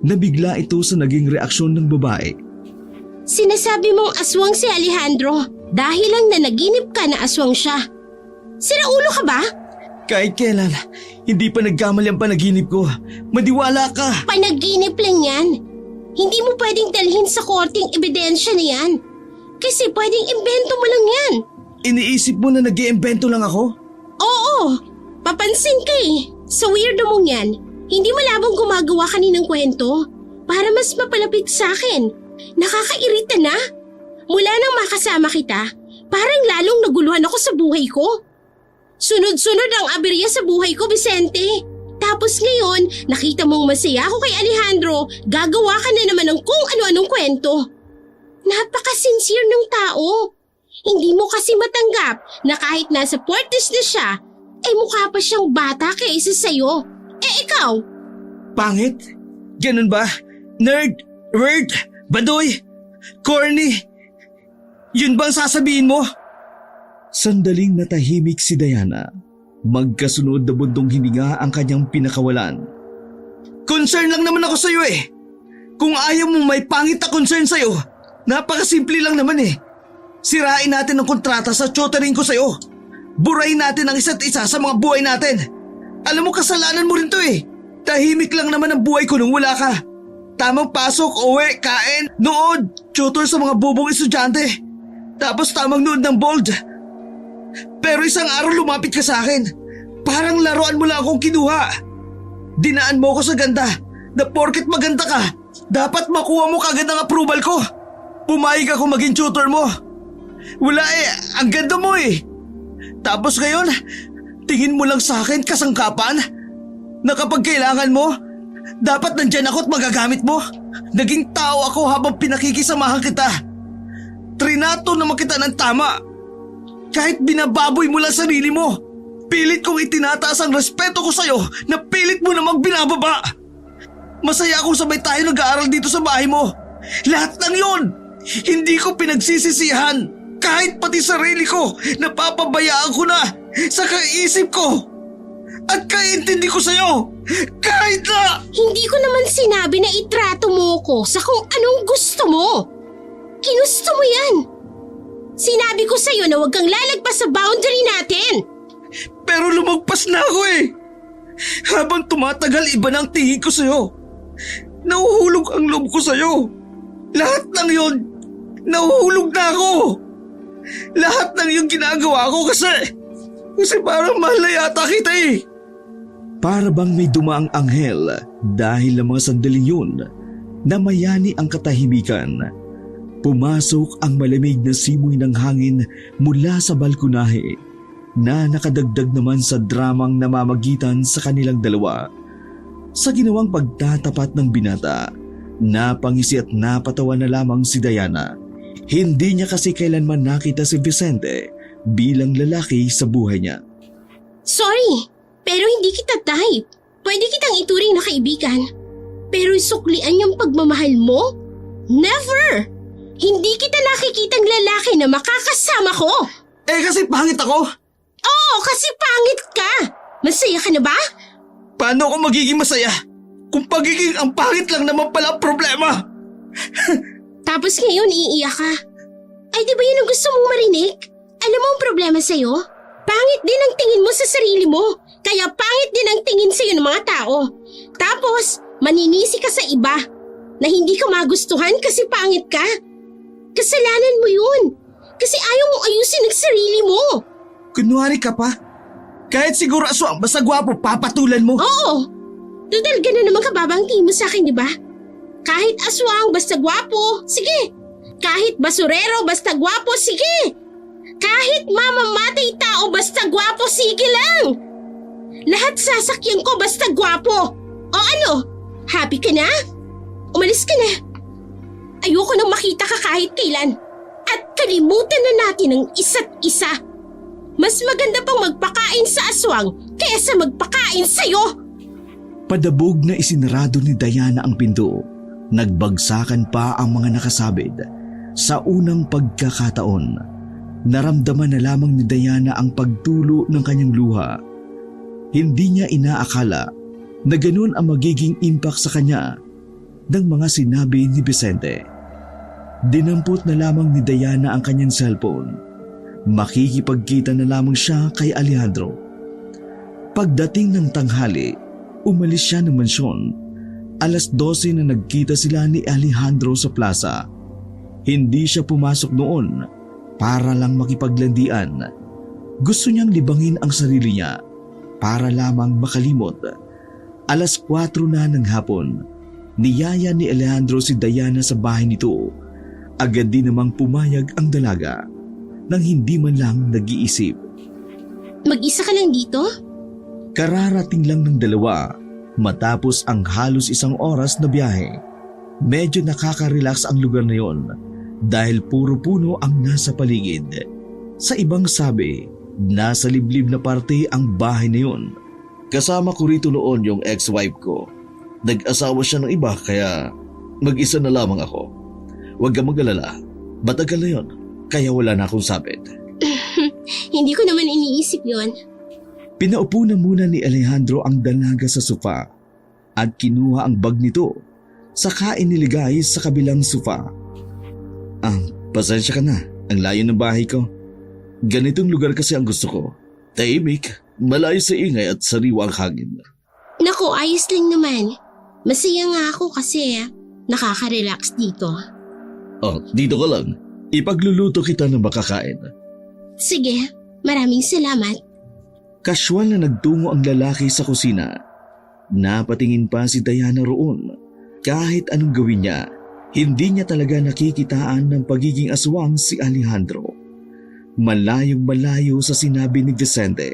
Nabigla ito sa naging reaksyon ng babae. Sinasabi mong aswang si Alejandro dahil lang na naginip ka na aswang siya. Siraulo ka ba? Kahit kailan, hindi pa nagkamali ang panaginip ko. Madiwala ka! Panaginip lang yan. Hindi mo pwedeng dalhin sa korting ebidensya na yan. Kasi pwedeng imbento mo lang yan. Iniisip mo na nag-iimbento lang ako? Oo, papansin ka eh. Sa weirdo mong yan, hindi malabong gumagawa ka ng kwento para mas mapalapit sa akin. Nakakairita na. Mula nang makasama kita, parang lalong naguluhan ako sa buhay ko. Sunod-sunod ang aberya sa buhay ko, Vicente. Tapos ngayon, nakita mong masaya ako kay Alejandro, gagawa ka na naman ng kung ano-anong kwento. Napaka-sincere ng tao. Hindi mo kasi matanggap na kahit nasa 40s na siya, ay mukha pa siyang bata kaysa sa'yo. Eh ikaw? Pangit? Ganun ba? Nerd? Word? Badoy! Corny! Yun bang sasabihin mo? Sandaling natahimik si Diana. Magkasunod na bundong hininga ang kanyang pinakawalan. Concern lang naman ako sa'yo eh. Kung ayaw mong may pangit na concern sa'yo, napakasimple lang naman eh. Sirain natin ang kontrata sa tutoring ko sa'yo. Burahin natin ang isa't isa sa mga buhay natin. Alam mo, kasalanan mo rin to eh. Tahimik lang naman ang buhay ko nung wala ka. Tamang pasok, uwi, kain, nood, tutor sa mga bubong estudyante. Tapos tamang nood ng bold. Pero isang araw lumapit ka sa akin. Parang laruan mo lang akong kinuha. Dinaan mo ako sa ganda na porket maganda ka, dapat makuha mo kagad ang approval ko. Pumayag ako maging tutor mo. Wala eh, ang ganda mo eh. Tapos ngayon, tingin mo lang sa akin kasangkapan na kapag kailangan mo, dapat nandyan ako at magagamit mo. Naging tao ako habang pinakikisamahan kita. Trinato naman kita ng tama. Kahit binababoy mo lang sarili mo, pilit kong itinataas ang respeto ko sa'yo na pilit mo namang binababa. Masaya akong sabay tayo nag-aaral dito sa bahay mo. Lahat ng yon, hindi ko pinagsisisihan. Kahit pati sarili ko, napapabayaan ko na sa kaisip ko. At kaintindi ko sa'yo, kahit na… Hindi ko naman sinabi na itrato mo ko sa kung anong gusto mo. Ginusto mo yan. Sinabi ko sa'yo na huwag kang lalagpas sa boundary natin. Pero lumagpas na ako eh. Habang tumatagal, iba na ang tingin ko sa'yo. Nahuhulog ang loob ko sa'yo. Lahat ng yon, nahuhulog na ako. Lahat ng yung ginagawa ko kasi parang mahal na yata kita eh. Para bang may dumaang anghel dahil ang mga sandaling yun, namayani ang katahimikan. Pumasok ang malamig na simoy ng hangin mula sa balkonahe na nakadagdag naman sa dramang namamagitan sa kanilang dalawa. Sa ginawang pagtatapat ng binata, napangisi at napatawa na lamang si Diana. Hindi niya kasi kailanman nakita si Vicente bilang lalaki sa buhay niya. Sorry, pero hindi kita type. Pwede kitang ituring na kaibigan. Pero suklian yung pagmamahal mo? Never! Hindi kita nakikitang lalaki na makakasama ko. Eh kasi pangit ako. Oo, kasi pangit ka. Masaya ka na ba? Paano ako magiging masaya kung pagiging ang pangit lang naman pala ang problema? Tapos ngayon iiyak ka. Ay di ba yun ang gusto mong marinig? Alam mo ang problema sa'yo? Pangit din ang tingin mo sa sarili mo. Kaya pangit din ang tingin sa'yo ng mga tao. Tapos maninisi ka sa iba na hindi ka magustuhan kasi pangit ka. Kasalanan mo yun. Kasi ayaw mong ayusin ang sarili mo. Kunwari ka pa? Kahit siguro aswang basta gwapo, papatulan mo. Oo. Total gano'n naman kababang tingin mo sa akin, di ba? Kahit aswang basta gwapo, sige. Kahit basurero basta gwapo, sige. Kahit mamamatay tao basta gwapo, sige lang. Lahat sasakyan ko basta gwapo. O ano? Happy ka na? Umalis ka na. Ayoko nang makita ka kahit kailan. At kalimutan na natin ang isa't isa. Mas maganda pang magpakain sa aswang kaysa magpakain sa'yo. Padabog na isinarado ni Diana ang pinto. Nagbagsakan pa ang mga nakasabid. Sa unang pagkakataon, naramdaman na lamang ni Diana ang pagtulo ng kanyang luha. Hindi niya inaakala na ganun ang magiging impact sa kanya ng mga sinabi ni Vicente. Dinampot na lamang ni Diana ang kanyang cellphone. Makikipagkita na lamang siya kay Alejandro. Pagdating ng tanghali, umalis siya ng mansyon. 12:00 na nagkita sila ni Alejandro sa plaza. Hindi siya pumasok noon para lang makipaglandian. Gusto niyang libangin ang sarili niya para lamang makalimot. 4:00 na ng hapon, niyaya ni Alejandro si Diana sa bahay nito. Agad din namang pumayag ang dalaga nang hindi man lang nag-iisip. Mag-isa ka lang dito? Kararating lang ng dalawa matapos ang halos 1 oras na biyahe. Medyo nakaka-relax ang lugar na yon dahil puro puno ang nasa paligid. Sa ibang sabi, nasa liblib na parte ang bahay na yon. Kasama ko rito noon yung ex-wife ko. Nag-asawa siya ng iba kaya mag-isa na lamang ako. Huwag ka mag-alala. Matagal na yun, kaya wala na akong sabit. Hindi ko naman iniisip yon. Pinaupo na muna ni Alejandro ang dalaga sa sofa at kinuha ang bag nito saka iniligay sa kabilang sofa. Pasensya ka na, ang layo ng bahay ko. Ganitong lugar kasi ang gusto ko. Tahimik, malayo sa ingay at sariwa ang hangin. Naku, ayos lang naman. Masaya nga ako kasi nakaka-relax dito. Dito ka lang. Ipagluluto kita ng makakain. Sige, maraming salamat. Kasyual na nagtungo ang lalaki sa kusina. Napatingin pa si Diana roon. Kahit anong gawin niya, hindi niya talaga nakikitaan ng pagiging aswang si Alejandro. Malayong malayo sa sinabi ni Vicente.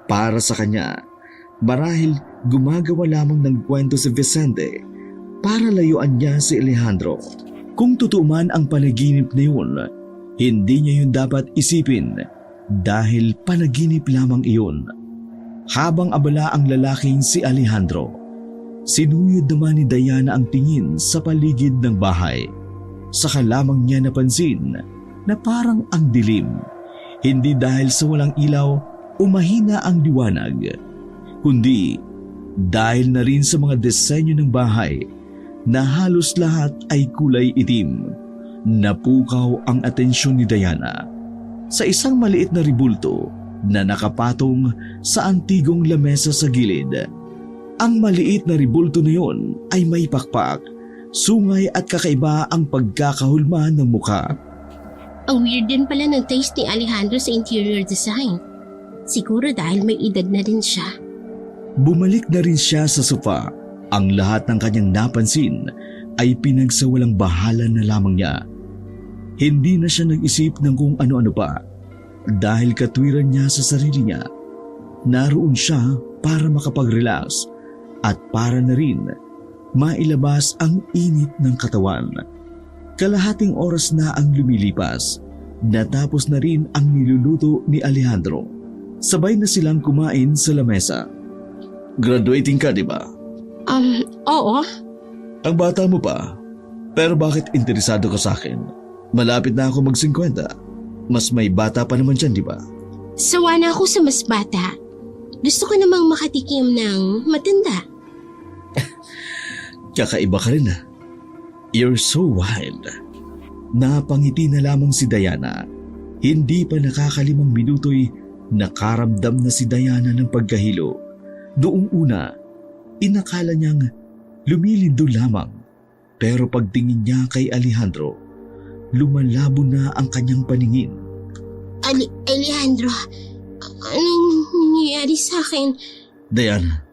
Para sa kanya, marahil gumagawa lamang ng kwento si Vicente para layuan niya si Alejandro. Kung totoo man ang panaginip na yun, hindi niya yun dapat isipin dahil panaginip lamang iyon. Habang abala ang lalaking si Alejandro, sinuyod naman ni Diana ang tingin sa paligid ng bahay. Saka lamang niya napansin na parang ang dilim. Hindi dahil sa walang ilaw o mahina ang liwanag, kundi dahil na rin sa mga disenyo ng bahay na halos lahat ay kulay itim. Napukaw ang atensyon ni Diana sa isang maliit na ribulto na nakapatong sa antigong lamesa sa gilid. Ang maliit na ribulto na yon ay may pakpak, sungay at kakaiba ang pagkakahulma ng mukha. Ang weird din pala ng taste ni Alejandro sa interior design. Siguro dahil may edad na din siya. Bumalik na rin siya sa sofa. Ang lahat ng kanyang napansin ay pinagsawalang bahala na lamang niya. Hindi na siya nag-isip ng kung ano-ano pa dahil katwiran niya sa sarili niya. Naroon siya para makapag-relax at para na rin mailabas ang init ng katawan. Kalahating oras na ang lumilipas. Natapos na rin ang niluluto ni Alejandro. Sabay na silang kumain sa lamesa. Graduating ka, di ba? Oo. Ang bata mo pa. Pero bakit interesado ka sa akin? Malapit na ako mag-50. Mas may bata pa naman dyan, di ba? Sawa na ako sa mas bata. Gusto ko namang makatikim ng matanda. Kakaiba ka rin ah. You're so wild. Napangiti na lamang si Diana. Hindi pa nakakalimang minuto'y nakaramdam na si Diana ng pagkahilo. Doong una, inakala niyang lumilindo lamang. Pero pagtingin niya kay Alejandro, lumalabo na ang kanyang paningin. Alejandro, anong nangyayari sa akin? Diana,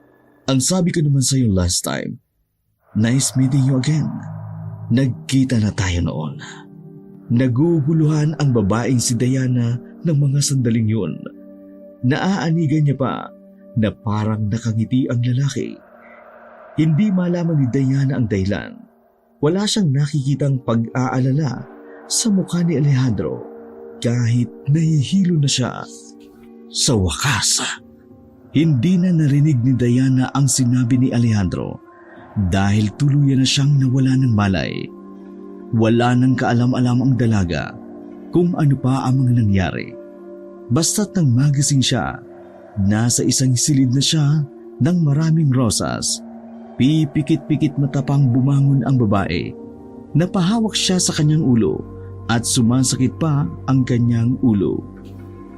ang sabi ko naman sa'yo last time, nice meeting you again. Nagkita na tayo noon. Naguguluhan ang babaeng si Diana ng mga sandaling yun. Naaanigan niya pa na parang nakangiti ang lalaki. Hindi malaman ni Diana ang dahilan. Wala siyang nakikitang pag-aalala sa mukha ni Alejandro kahit nahihilo na siya. Sa wakas, hindi na narinig ni Diana ang sinabi ni Alejandro dahil tuluyan na siyang nawala ng malay. Wala nang kaalam-alam ang dalaga kung ano pa ang mga nangyari. Basta't nang magising siya, nasa isang silid na siya ng maraming rosas. Pipikit-pikit matapang bumangon ang babae. Napahawak siya sa kanyang ulo at sumasakit pa ang kanyang ulo.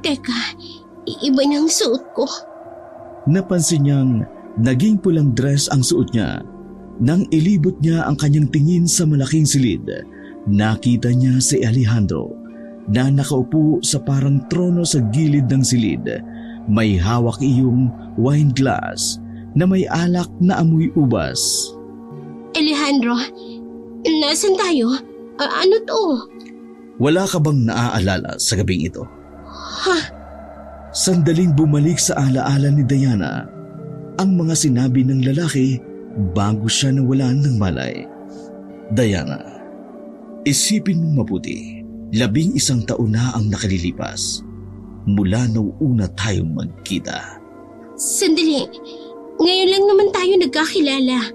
Teka, iba ng suot ko. Napansin niyang naging pulang dress ang suot niya. Nang ilibot niya ang kanyang tingin sa malaking silid, nakita niya si Alejandro na nakaupo sa parang trono sa gilid ng silid. May hawak iyong wine glass na may alak na amoy ubas. Alejandro, nasan tayo? Ano to? Wala ka bang naaalala sa gabing ito? Ha? Sandaling bumalik sa alaala ni Diana ang mga sinabi ng lalaki bago siya nawalan ng malay. Diana, isipin mong mabuti, 11 taon na ang nakalilipas mula nung una tayong magkita. Sandali, ngayon lang naman tayo nagkakilala.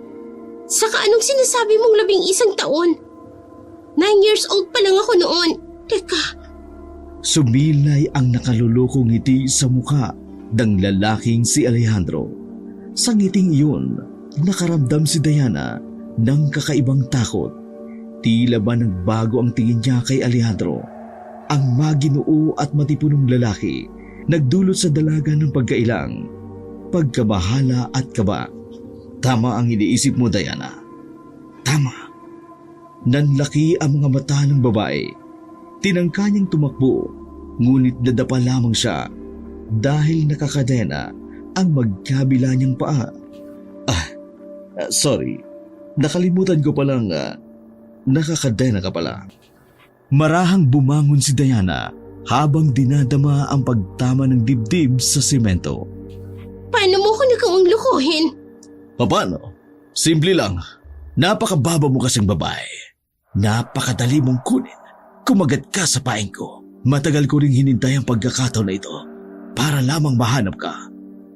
Saka anong sinasabi mong 11 taon? 9 years old pa lang ako noon. Teka, Sumilay ang nakalulukong ngiti sa mukha ng lalaking si Alejandro. Sa ngiting iyon, nakaramdam si Diana ng kakaibang takot. Tila ba nagbago ang tingin niya kay Alejandro? Ang maginoo at matipunong lalaki nagdulot sa dalaga ng pagkailang, pagkabahala at kaba. Tama ang iniisip mo, Diana. Tama. Nanlaki ang mga mata ng babae. Tinangka niyang tumakbo, ngunit nadapa lamang siya dahil nakakadena ang magkabila niyang paa. Sorry. Nakalimutan ko palang nakakadena ka pala. Marahang bumangon si Diana habang dinadama ang pagtama ng dibdib sa simento. paano mo ko nagawang lukuhin? Paano? Simple lang. Napakababa mo kasing babae. Napakadali mong kunin. Kumagat ka sa paing ko. Matagal ko ring hinintay ang pagkakataon na ito para lamang mahanap ka.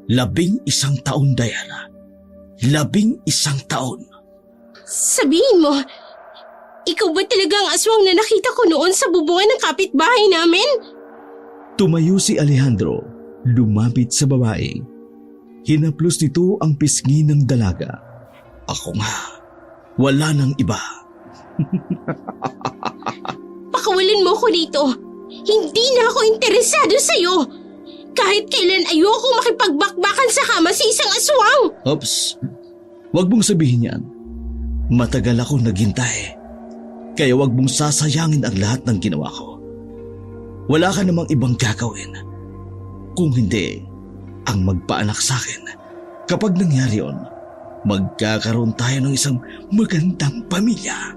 11 taon, Diana. 11 taon. Sabihin mo, ikaw ba talaga ang aswang na nakita ko noon sa bubungan ng kapitbahay namin? Tumayo si Alejandro, lumapit sa babae. Hinaplos nito ang pisngi ng dalaga. Ako nga, wala nang iba. Pakawalan mo ko dito. Hindi na ako interesado sa'yo. Kahit kailan ayoko makipagbakbakan sa kama sa isang aswang. Oops, wag mong sabihin yan. Matagal ako naghintay. Kaya wag mong sasayangin ang lahat ng ginawa ko. Wala ka namang ibang gagawin. Kung hindi, ang magpaanak sa akin. Kapag nangyari yon, magkakaroon tayo ng isang magandang pamilya.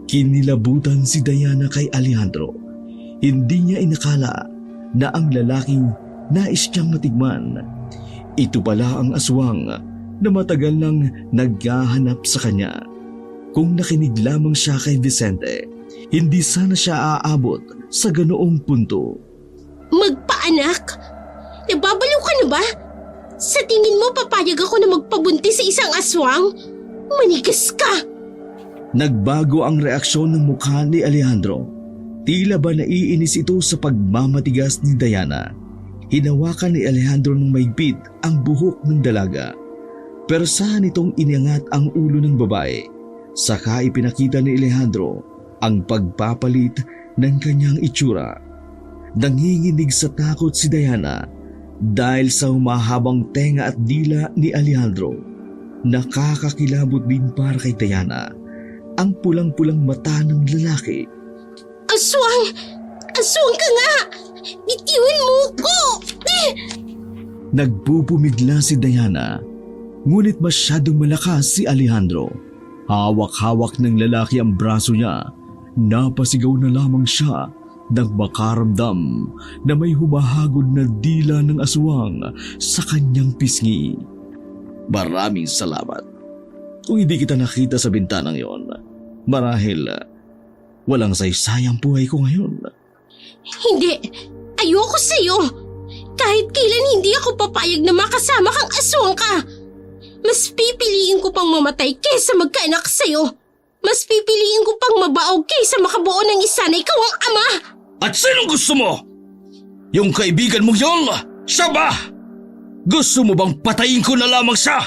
Kinilabutan si Diana kay Alejandro. Hindi niya inakala na ang lalaking nais niyang matigman. Ito pala ang aswang na matagal nang naghahanap sa kanya. Kung nakinig lamang siya kay Vicente, hindi sana siya aabot sa ganoong punto. Magpaanak? Nababaliw ka na ba? Sa tingin mo papayag ako na magpabuntis sa isang aswang? Manigas ka! Nagbago ang reaksyon ng mukha ni Alejandro. Tila ba naiinis ito sa pagmamatigas ni Diana. Hinawakan ni Alejandro ng maigpit ang buhok ng dalaga. Pero saan itong iniangat ang ulo ng babae? Saka ipinakita ni Alejandro ang pagpapalit ng kanyang itsura. Nanginginig sa takot si Diana dahil sa humahabang tenga at dila ni Alejandro. Nakakakilabot din para kay Diana ang pulang-pulang mata ng lalaki. Aswang! Aswang ka nga! Bitiwan mo ko! Nagpupumigla si Diana, ngunit masyadong malakas si Alejandro. Hawak-hawak ng lalaki ang braso niya. Napasigaw na lamang siya nang makaramdam na may humahagod na dila ng aswang sa kanyang pisngi. Maraming salamat. Kung hindi kita nakita sa bintanang yon, marahil walang saysayang buhay ko ngayon. Hindi! Ayoko sa'yo! Kahit kailan hindi ako papayag na makasama kang aswang ka! Mas pipiliin ko pang mamatay kaysa magkaanak sa'yo! Mas pipiliin ko pang mabaog kaysa makabuo ng isa na ikaw ang ama! At sinong gusto mo? Yung kaibigan mo yon? Siya ba? Gusto mo bang patayin ko na lamang siya?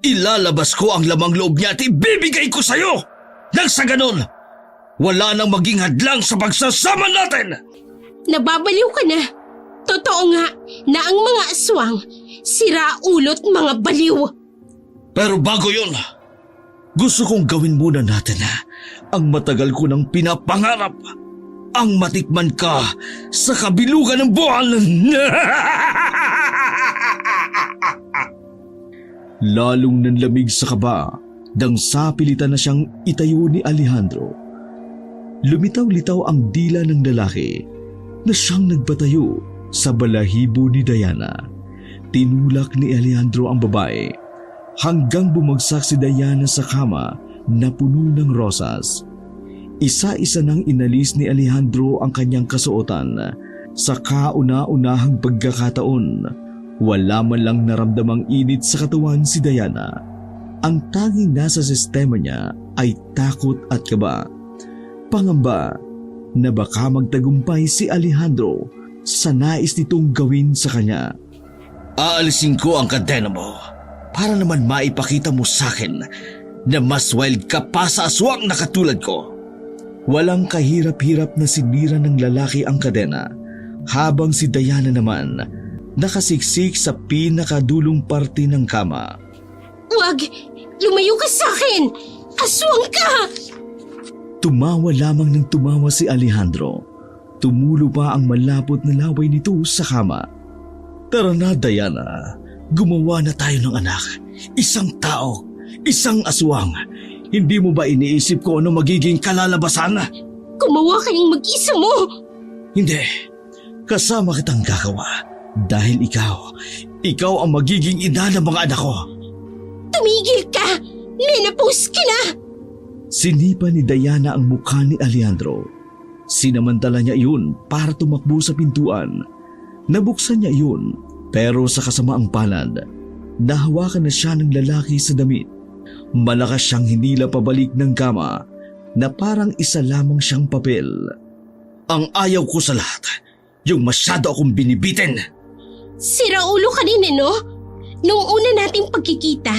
Ilalabas ko ang lamang loob niya at ibibigay ko sa'yo! Nang sa ganun, wala nang maging hadlang sa pagsasama natin! Nababaliw ka na. Totoo nga na ang mga aswang, sira-ulot mga baliw. Pero bago yun, gusto kong gawin muna natin ang matagal ko nang pinapangarap. Ang matikman ka sa kabilugan ng buwan. Lalong nanlamig sa kaba nang sapilitan na siyang itayo ni Alejandro. Lumitaw-litaw ang dila ng lalaki na siyang nagpatayo sa balahibo ni Diana. Tinulak ni Alejandro ang babae hanggang bumagsak si Diana sa kama na puno ng rosas. Isa-isa nang inalis ni Alejandro ang kanyang kasuotan. Sa kauna-unahang pagkakataon, wala man lang naramdamang init sa katawan si Diana. Ang tanging nasa sistema niya ay takot at kaba. Pangamba na baka magtagumpay si Alejandro sa nais nitong gawin sa kanya. Aalisin ko ang kadena mo para naman maipakita mo sa akin na mas wild ka pa sa aswang na katulad ko. Walang kahirap-hirap na sinira ng lalaki ang kadena habang si Diana naman nakasiksik sa pinakadulong parte ng kama. Wag! Lumayo ka sa akin! Aswang ka! Tumawa lamang ng tumawa si Alejandro. Tumulo pa ang malapot na laway nito sa kama. Tara na, Diana. Gumawa na tayo ng anak. Isang tao, isang aswang. Hindi mo ba iniisip ko ano magiging kalalabasan? Gumawa kayong mag-isa mo! Hindi. Kasama kitang gagawa. Dahil ikaw ang magiging ina ng mga anak ko. Tumigil ka! Menopause ka na! Sinipa ni Diana ang mukha ni Alejandro. Sinamantala niya iyon para tumakbo sa pintuan. Nabuksan niya iyon pero sa kasamaang palad, nahawakan na siya ng lalaki sa damit. Malakas siyang hinila pabalik ng kama na parang isa lamang siyang papel. Ang ayaw ko sa lahat, yung masyado akong binibitin. Sira ulo ka din no? Nung una nating pagkikita,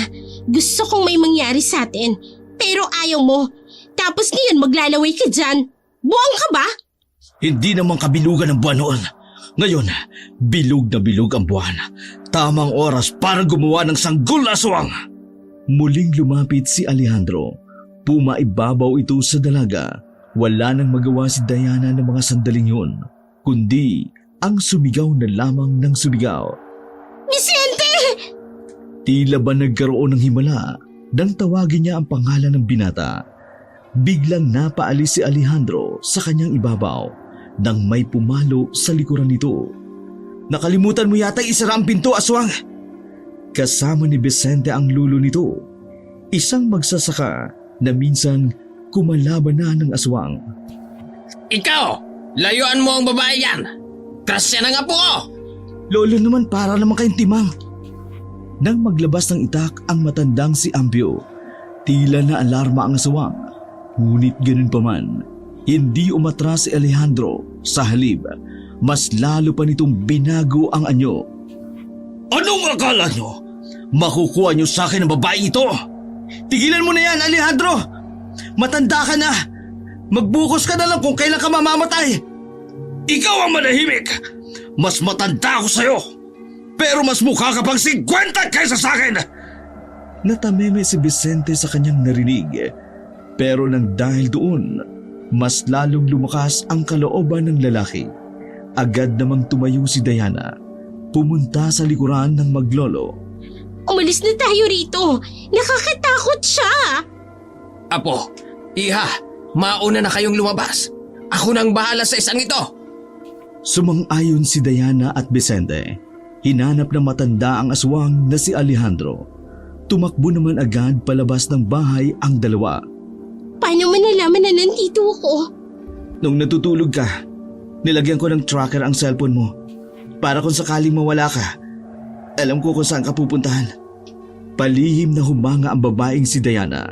gusto kong may mangyari sa atin. Pero ayaw mo. Tapos ngayon maglalaway ka dyan. Buwang ka ba? Hindi naman kabilugan ng buwan noon. Ngayon, bilog na bilog ang buwan. Tamang oras para gumawa ng sanggol na aswang. Muling lumapit si Alejandro. Pumaibabaw ito sa dalaga. Wala nang magawa si Diana ng mga sandaling yun, kundi ang sumigaw na lamang ng sumigaw. Vicente! Tila ba nagkaroon ng himala nang tawagin niya ang pangalan ng binata. Biglang napaalis si Alejandro sa kanyang ibabaw nang may pumalo sa likuran nito. Nakalimutan mo yata isara ang pinto, aswang! Kasama ni Vicente ang lulo nito, isang magsasaka na minsan kumalaban na ng aswang. Ikaw! Layuan mo ang babae yan! Krasya na nga po! Lolo naman, para naman kayong timang. Nang maglabas ng itak ang matandang si Ambio, tila na alarma ang aswang. Ngunit ganun pa man, hindi umatras si Alejandro. Sa halip, mas lalo pa nitong binago ang anyo. Anong akala nyo? Makukuha nyo sa akin ang babae ito? Tigilan mo na yan, Alejandro! Matanda ka na! Magbukos ka na lang kung kailan ka mamamatay! Ikaw ang manahimik! Mas matanda ako sa'yo! Pero mas mukha ka pang 50 kaysa sa akin! Natameme si Vicente sa kanyang narinig. Pero nang dahil doon, mas lalong lumakas ang kalooban ng lalaki. Agad namang tumayo si Diana. Pumunta sa likuran ng maglolo. Umalis na tayo rito. Nakakatakot siya. Apo, iha, mauna na kayong lumabas. Ako nang bahala sa isang ito. Sumang-ayon si Diana at Vicente. Hinanap ng matanda ang aswang na si Alejandro. Tumakbo naman agad palabas ng bahay ang dalawa. Paano mo nalaman na nandito ako? Nung natutulog ka, nilagyan ko ng tracker ang cellphone mo para kung sakaling mawala ka, alam ko kung saan ka pupuntahan. Palihim na humanga ang babaeng si Diana.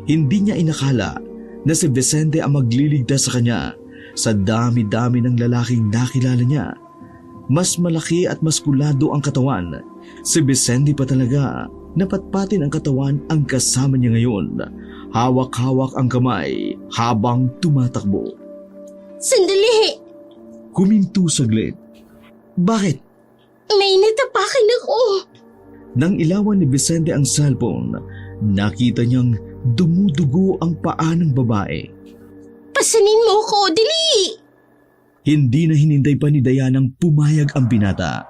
Hindi niya inakala na si Vicente ang magliligtas sa kanya sa dami-dami ng lalaking nakilala niya. Mas malaki at maskulado ang katawan. Si Vicente pa talaga, napatpatin ang katawan ang kasama niya ngayon. Hawak-hawak ang kamay habang tumatakbo. Sandali! Huminto saglit. Bakit? May natapakan ako. Nang ilawan ni Vicente ang cellphone, nakita niyang dumudugo ang paa ng babae. Pasanin mo ko, dali! Hindi na hinintay pa ni Dianang pumayag ang binata.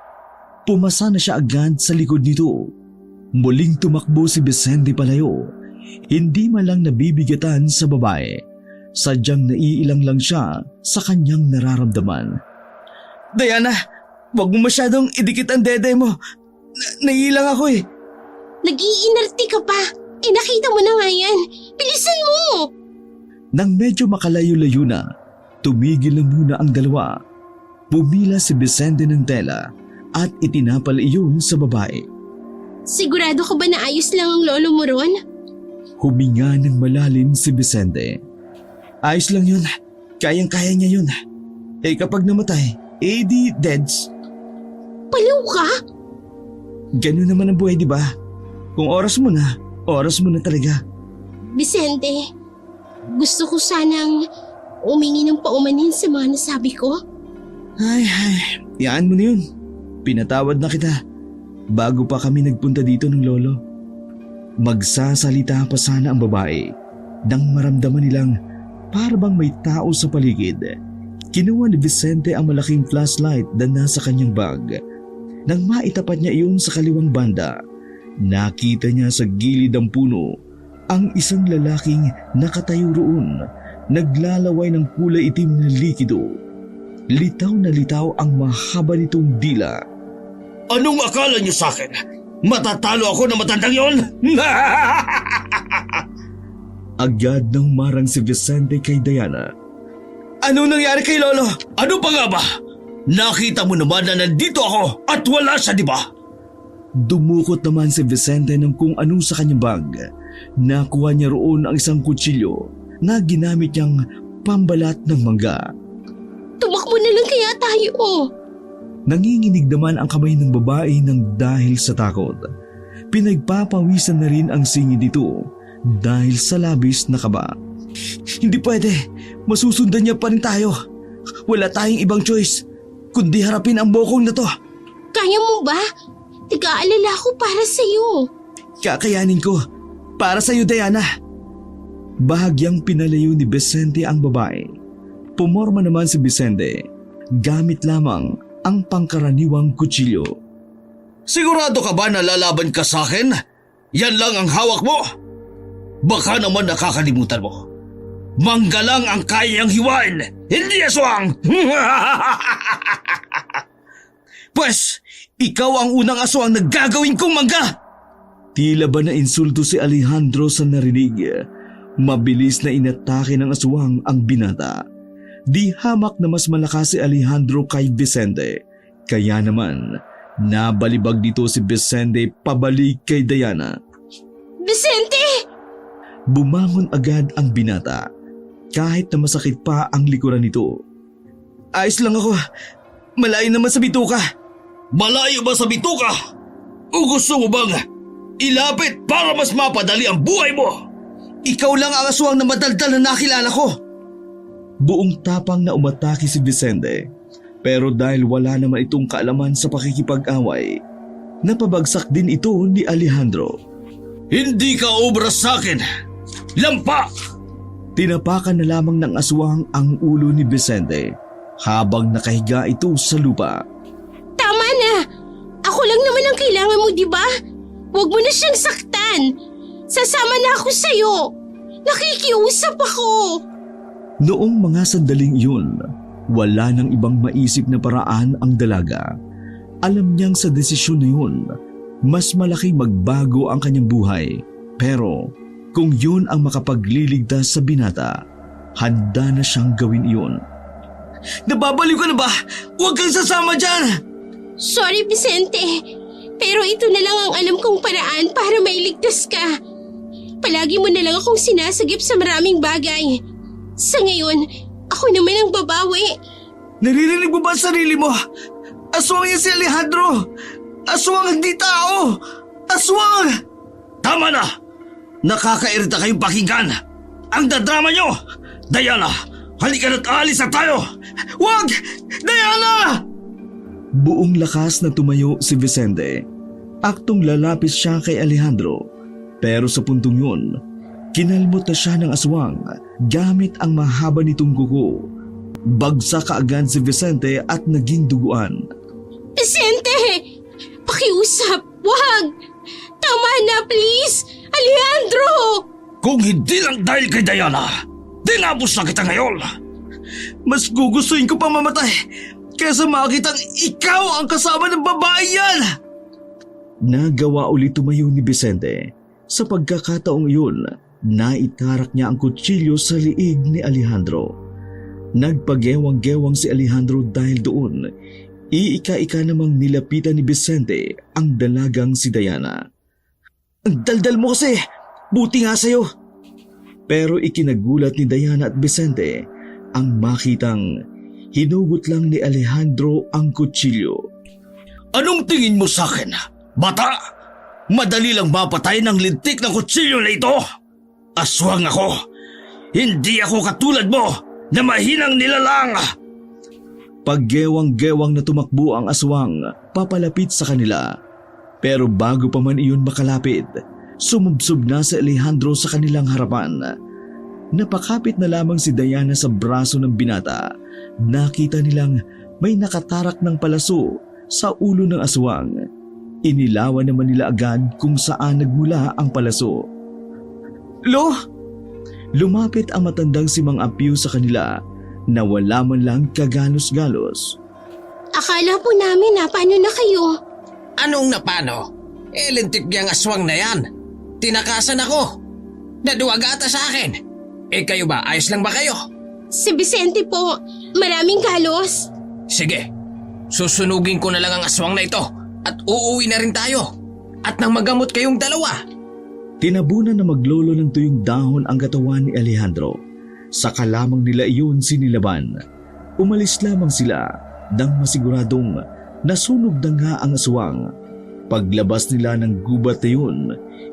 Pumasa na siya agad sa likod nito. Muling tumakbo si Vicente palayo. Hindi man lang nabibigatan sa babae. Sadyang naiilang lang siya sa kanyang nararamdaman. Diana, wag mo masyadong idikit ang dede mo. Naiilang ako eh. Nag-iinarti ka pa. Nakita mo na nga yan. Bilisan mo! Nang medyo makalayo-layo na, tumigil na muna ang dalawa. Pumila si Vicente ng tela at itinapal iyon sa babae. Sigurado ka ba na ayos lang ang lolo mo ron? Huminga ng malalim si Vicente. Ayos lang yun. Kayang-kaya niya yun. Eh kapag namatay, di deads. Paliw ka? Ganun naman ang buhay, di ba? Kung oras mo na talaga. Vicente, gusto ko sanang umingi ng paumanin sa mga nasabi ko. Ay, yaan mo na yun. Pinatawad na kita bago pa kami nagpunta dito ng lolo. Magsasalita pa sana ang babae nang maramdaman nilang para bang may tao sa paligid. Kinuha ni Vicente ang malaking flashlight na nasa kanyang bag. Nang maitapat niya iyon sa kaliwang banda, nakita niya sa gilid ng puno ang isang lalaking nakatayo roon, naglalaway ng kulay itim na likido. Litaw na litaw ang mahaba nitong dila. Anong akala niyo sa akin? Matatalo ako ng matandang yon? Agad nang marang si Vicente kay Diana. Anong nangyari kay Lolo? Ano pa nga ba? Nakita mo naman na nandito ako at wala siya, di ba? Dumukot naman si Vicente ng kung ano sa kanyang bag. Nakuha niya roon ang isang kutsilyo na ginamit niyang pambalat ng mangga. Tumakbo na lang kaya tayo. Nanginginig naman ang kamay ng babae ng dahil sa takot. Pinagpapawisan na rin ang singid nito dahil sa labis na kaba. Hindi pwede. Masusundan niya pa rin tayo. Wala tayong ibang choice kundi harapin ang bokong na to. Kaya mo ba? Tig-aalala ko para sa'yo. Kakayanin ko. Para sa'yo, Diana. Bahagyang pinalayo ni Vicente ang babae. Pumorma naman si Vicente. Gamit lamang ang pangkaraniwang kutsilyo. Sigurado ka ba na lalaban ka sa akin? Yan lang ang hawak mo? Baka naman nakakalimutan mo. Mangga lang ang kayang hiwain, hindi aswang! Pwes, ikaw ang unang aswang na gagawin kong mangga! Tila ba na insulto si Alejandro sa narinig? Mabilis na inatake ng aswang ang binata. Di hamak na mas malakas si Alejandro kay Vicente. Kaya naman, nabalibag dito si Vicente pabalik kay Diana. Vicente! Bumangon agad ang binata. Kahit na masakit pa ang likuran nito. Ayos lang ako. Malayo naman sa bituka. Malayo ba sa bituka? O gusto mo bang ilapit para mas mapadali ang buhay mo? Ikaw lang ang aswang na madaldal na nakilala ko. Buong tapang na umatake si Vicente. Pero dahil wala naman itong kaalaman sa pakikipag-away, napabagsak din ito ni Alejandro. Hindi ka obra sa akin. Lampa! Tinapakan na lamang ng aswang ang ulo ni Vicente habang nakahiga ito sa lupa. Tama na! Ako lang naman ang kailangan mo, di ba? Huwag mo na siyang saktan. Sasama na ako sa'yo. Nakikiusap ako. Noong mga sandaling iyon, wala nang ibang maisip na paraan ang dalaga. Alam niyang sa desisyon na yun, mas malaki magbago ang kanyang buhay. Pero kung yun ang makapagliligtas sa binata, handa na siyang gawin iyon. Nababaliw ka na ba? Huwag kang sasama dyan! Sorry, Vicente. Pero ito na lang ang alam kong paraan para mailigtas ka. Palagi mo na lang akong sinasagip sa maraming bagay. Sa ngayon, ako naman ang babawi. Naririnig mo ba ang sarili mo? Aswang yan si Alejandro! Aswang hindi tao! Aswang! Tama na! Nakakairita kayong pakinggan! Ang dadrama nyo! Diana, halika na't alis na tayo! Wag! Diana! Buong lakas na tumayo si Vicente. Aktong lalapit siya kay Alejandro. Pero sa puntong yun, kinalmot na siya ng aswang gamit ang mahaba nitong kuko. Bagsak kaagad si Vicente at naging duguan. Vicente! Pakiusap! Wag! Tama na, please! Alejandro! Kung hindi lang dahil kay Diana, dinabos na kita ngayon! Mas gugustuhin ko pa mamatay kaysa makitang ikaw ang kasama ng babae yan! Nagawa ulit tumayo ni Vicente. Sa pagkakataong iyon, naitarak niya ang kutsilyo sa liig ni Alejandro. Nagpagewang-gewang si Alejandro dahil doon. Iika-ika namang nilapitan ni Vicente ang dalagang si Diana. Ang daldal mo kasi! Buti nga sa'yo. Pero ikinagulat ni Diana at Vicente ang makitang hinugot lang ni Alejandro ang kutsilyo. Anong tingin mo sa akin? Bata, madali lang mapatay ng lintik ng kutsilyo na ito. Aswang ako. Hindi ako katulad mo na mahinang nilalang. Paggewang-gewang na tumakbo ang aswang papalapit sa kanila. Pero bago pa man iyon makalapit, sumubsob na si Alejandro sa kanilang harapan. Napakapit na lamang si Diana sa braso ng binata. Nakita nilang may nakatarak ng palaso sa ulo ng aswang. Inilawan naman nila agad kung saan nagmula ang palaso. Lo, Lumapit ang matandang si Mang Apio sa kanila na wala man lang kagalos-galos. Akala po namin na paano na kayo? Anong napano? Lintik niyang aswang na yan. Tinakasan ako. Naduwag ata sa akin. Kayo ba? Ayos lang ba kayo? Si Vicente po, maraming galos. Sige, susunugin ko na lang ang aswang na ito at uuwi na rin tayo. At nang magamot kayong dalawa. Tinabunan na maglolo ng tuyong dahon ang katawan ni Alejandro. Saka lamang nila iyon sinilaban. Umalis lamang sila nang masiguradong nasunog na nga ang aswang. Paglabas nila ng gubat na yun,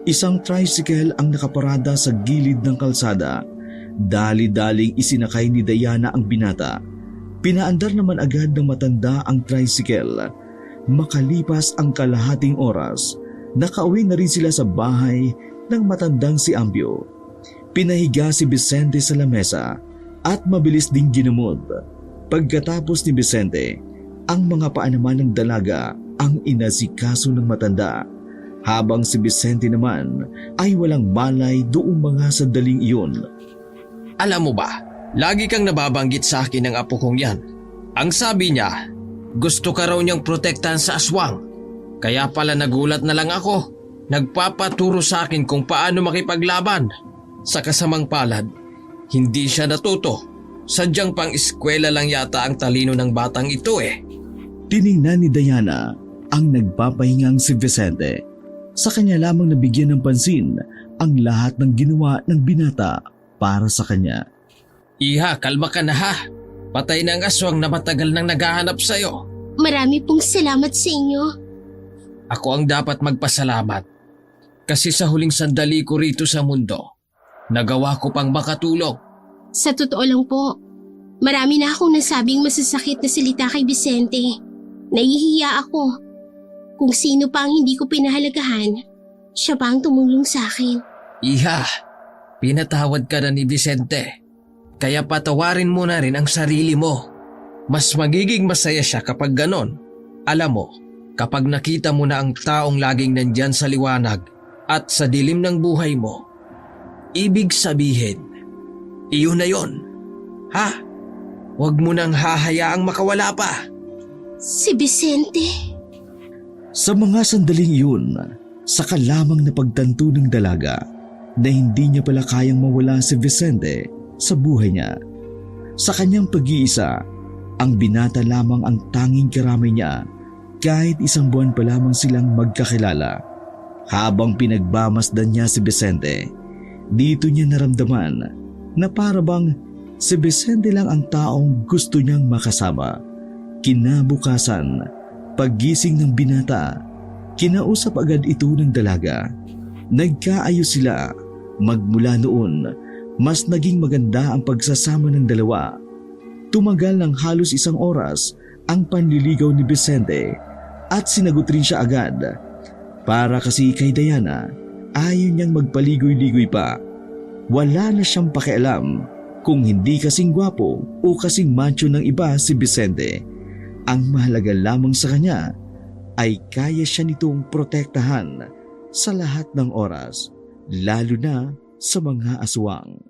isang tricycle ang nakaparada sa gilid ng kalsada. Dali-daling isinakay ni Diana ang binata. Pinaandar naman agad ng matanda ang tricycle. Makalipas ang kalahating oras, nakauwi na rin sila sa bahay ng matandang si Ambio. Pinahiga si Vicente sa lamesa at mabilis ding ginumod. Pagkatapos ni Vicente, ang mga paa naman ng dalaga ang inasikaso ng matanda. Habang si Vicente naman ay walang malay doong mga sandaling iyon. Alam mo ba, lagi kang nababanggit sa akin ng apo kong yan. Ang sabi niya, gusto ka raw niyang protektahan sa aswang. Kaya pala nagulat na lang ako. Nagpapaturo sa akin kung paano makipaglaban. Sa kasamang palad, hindi siya natuto. Sadyang pang-eskwela lang yata ang talino ng batang ito eh. Tiningnan ni Diana ang nagpapahingang si Vicente. Sa kanya lamang nabigyan ng pansin ang lahat ng ginawa ng binata para sa kanya. Iha, kalma ka na ha. Patay na ang aswang na matagal nang naghahanap sa'yo. Marami pong salamat sa inyo. Ako ang dapat magpasalamat. Kasi sa huling sandali ko rito sa mundo, nagawa ko pang makatulong. Sa totoo lang po, marami na akong nasabing masasakit na salita kay Vicente. Nahihiya ako. Kung sino pa ang hindi ko pinahalagahan, siya pa ang tumulong sa akin. Iha, pinatawad ka na ni Vicente. Kaya patawarin mo na rin ang sarili mo. Mas magiging masaya siya kapag ganon. Alam mo, kapag nakita mo na ang taong laging nandyan sa liwanag at sa dilim ng buhay mo, ibig sabihin, iyon na yon. Ha? Huwag mo nang hahayaang makawala pa. Si Vicente. Sa mga sandaling iyon, saka lamang napagtanto ng dalaga na hindi niya pala kayang mawala si Vicente sa buhay niya. Sa kanyang pag-iisa, ang binata lamang ang tanging karamay niya kahit isang buwan pa lamang silang magkakilala. Habang pinagbamasdan niya si Vicente, dito niya naramdaman na parabang si Vicente lang ang taong gusto niyang makasama. Kinabukasan, paggising ng binata, kinausap agad ito ng dalaga. Nagkaayos sila. Magmula noon, mas naging maganda ang pagsasama ng dalawa. Tumagal ng halos 1 oras ang panliligaw ni Vicente at sinagot rin siya agad. Para kasi kay Diana, ayaw niyang magpaligoy-ligoy pa. Wala na siyang pakialam kung hindi kasing gwapo o kasing macho ng iba si Vicente. Ang mahalaga lamang sa kanya ay kaya siya nitong protektahan sa lahat ng oras, lalo na sa mga aswang.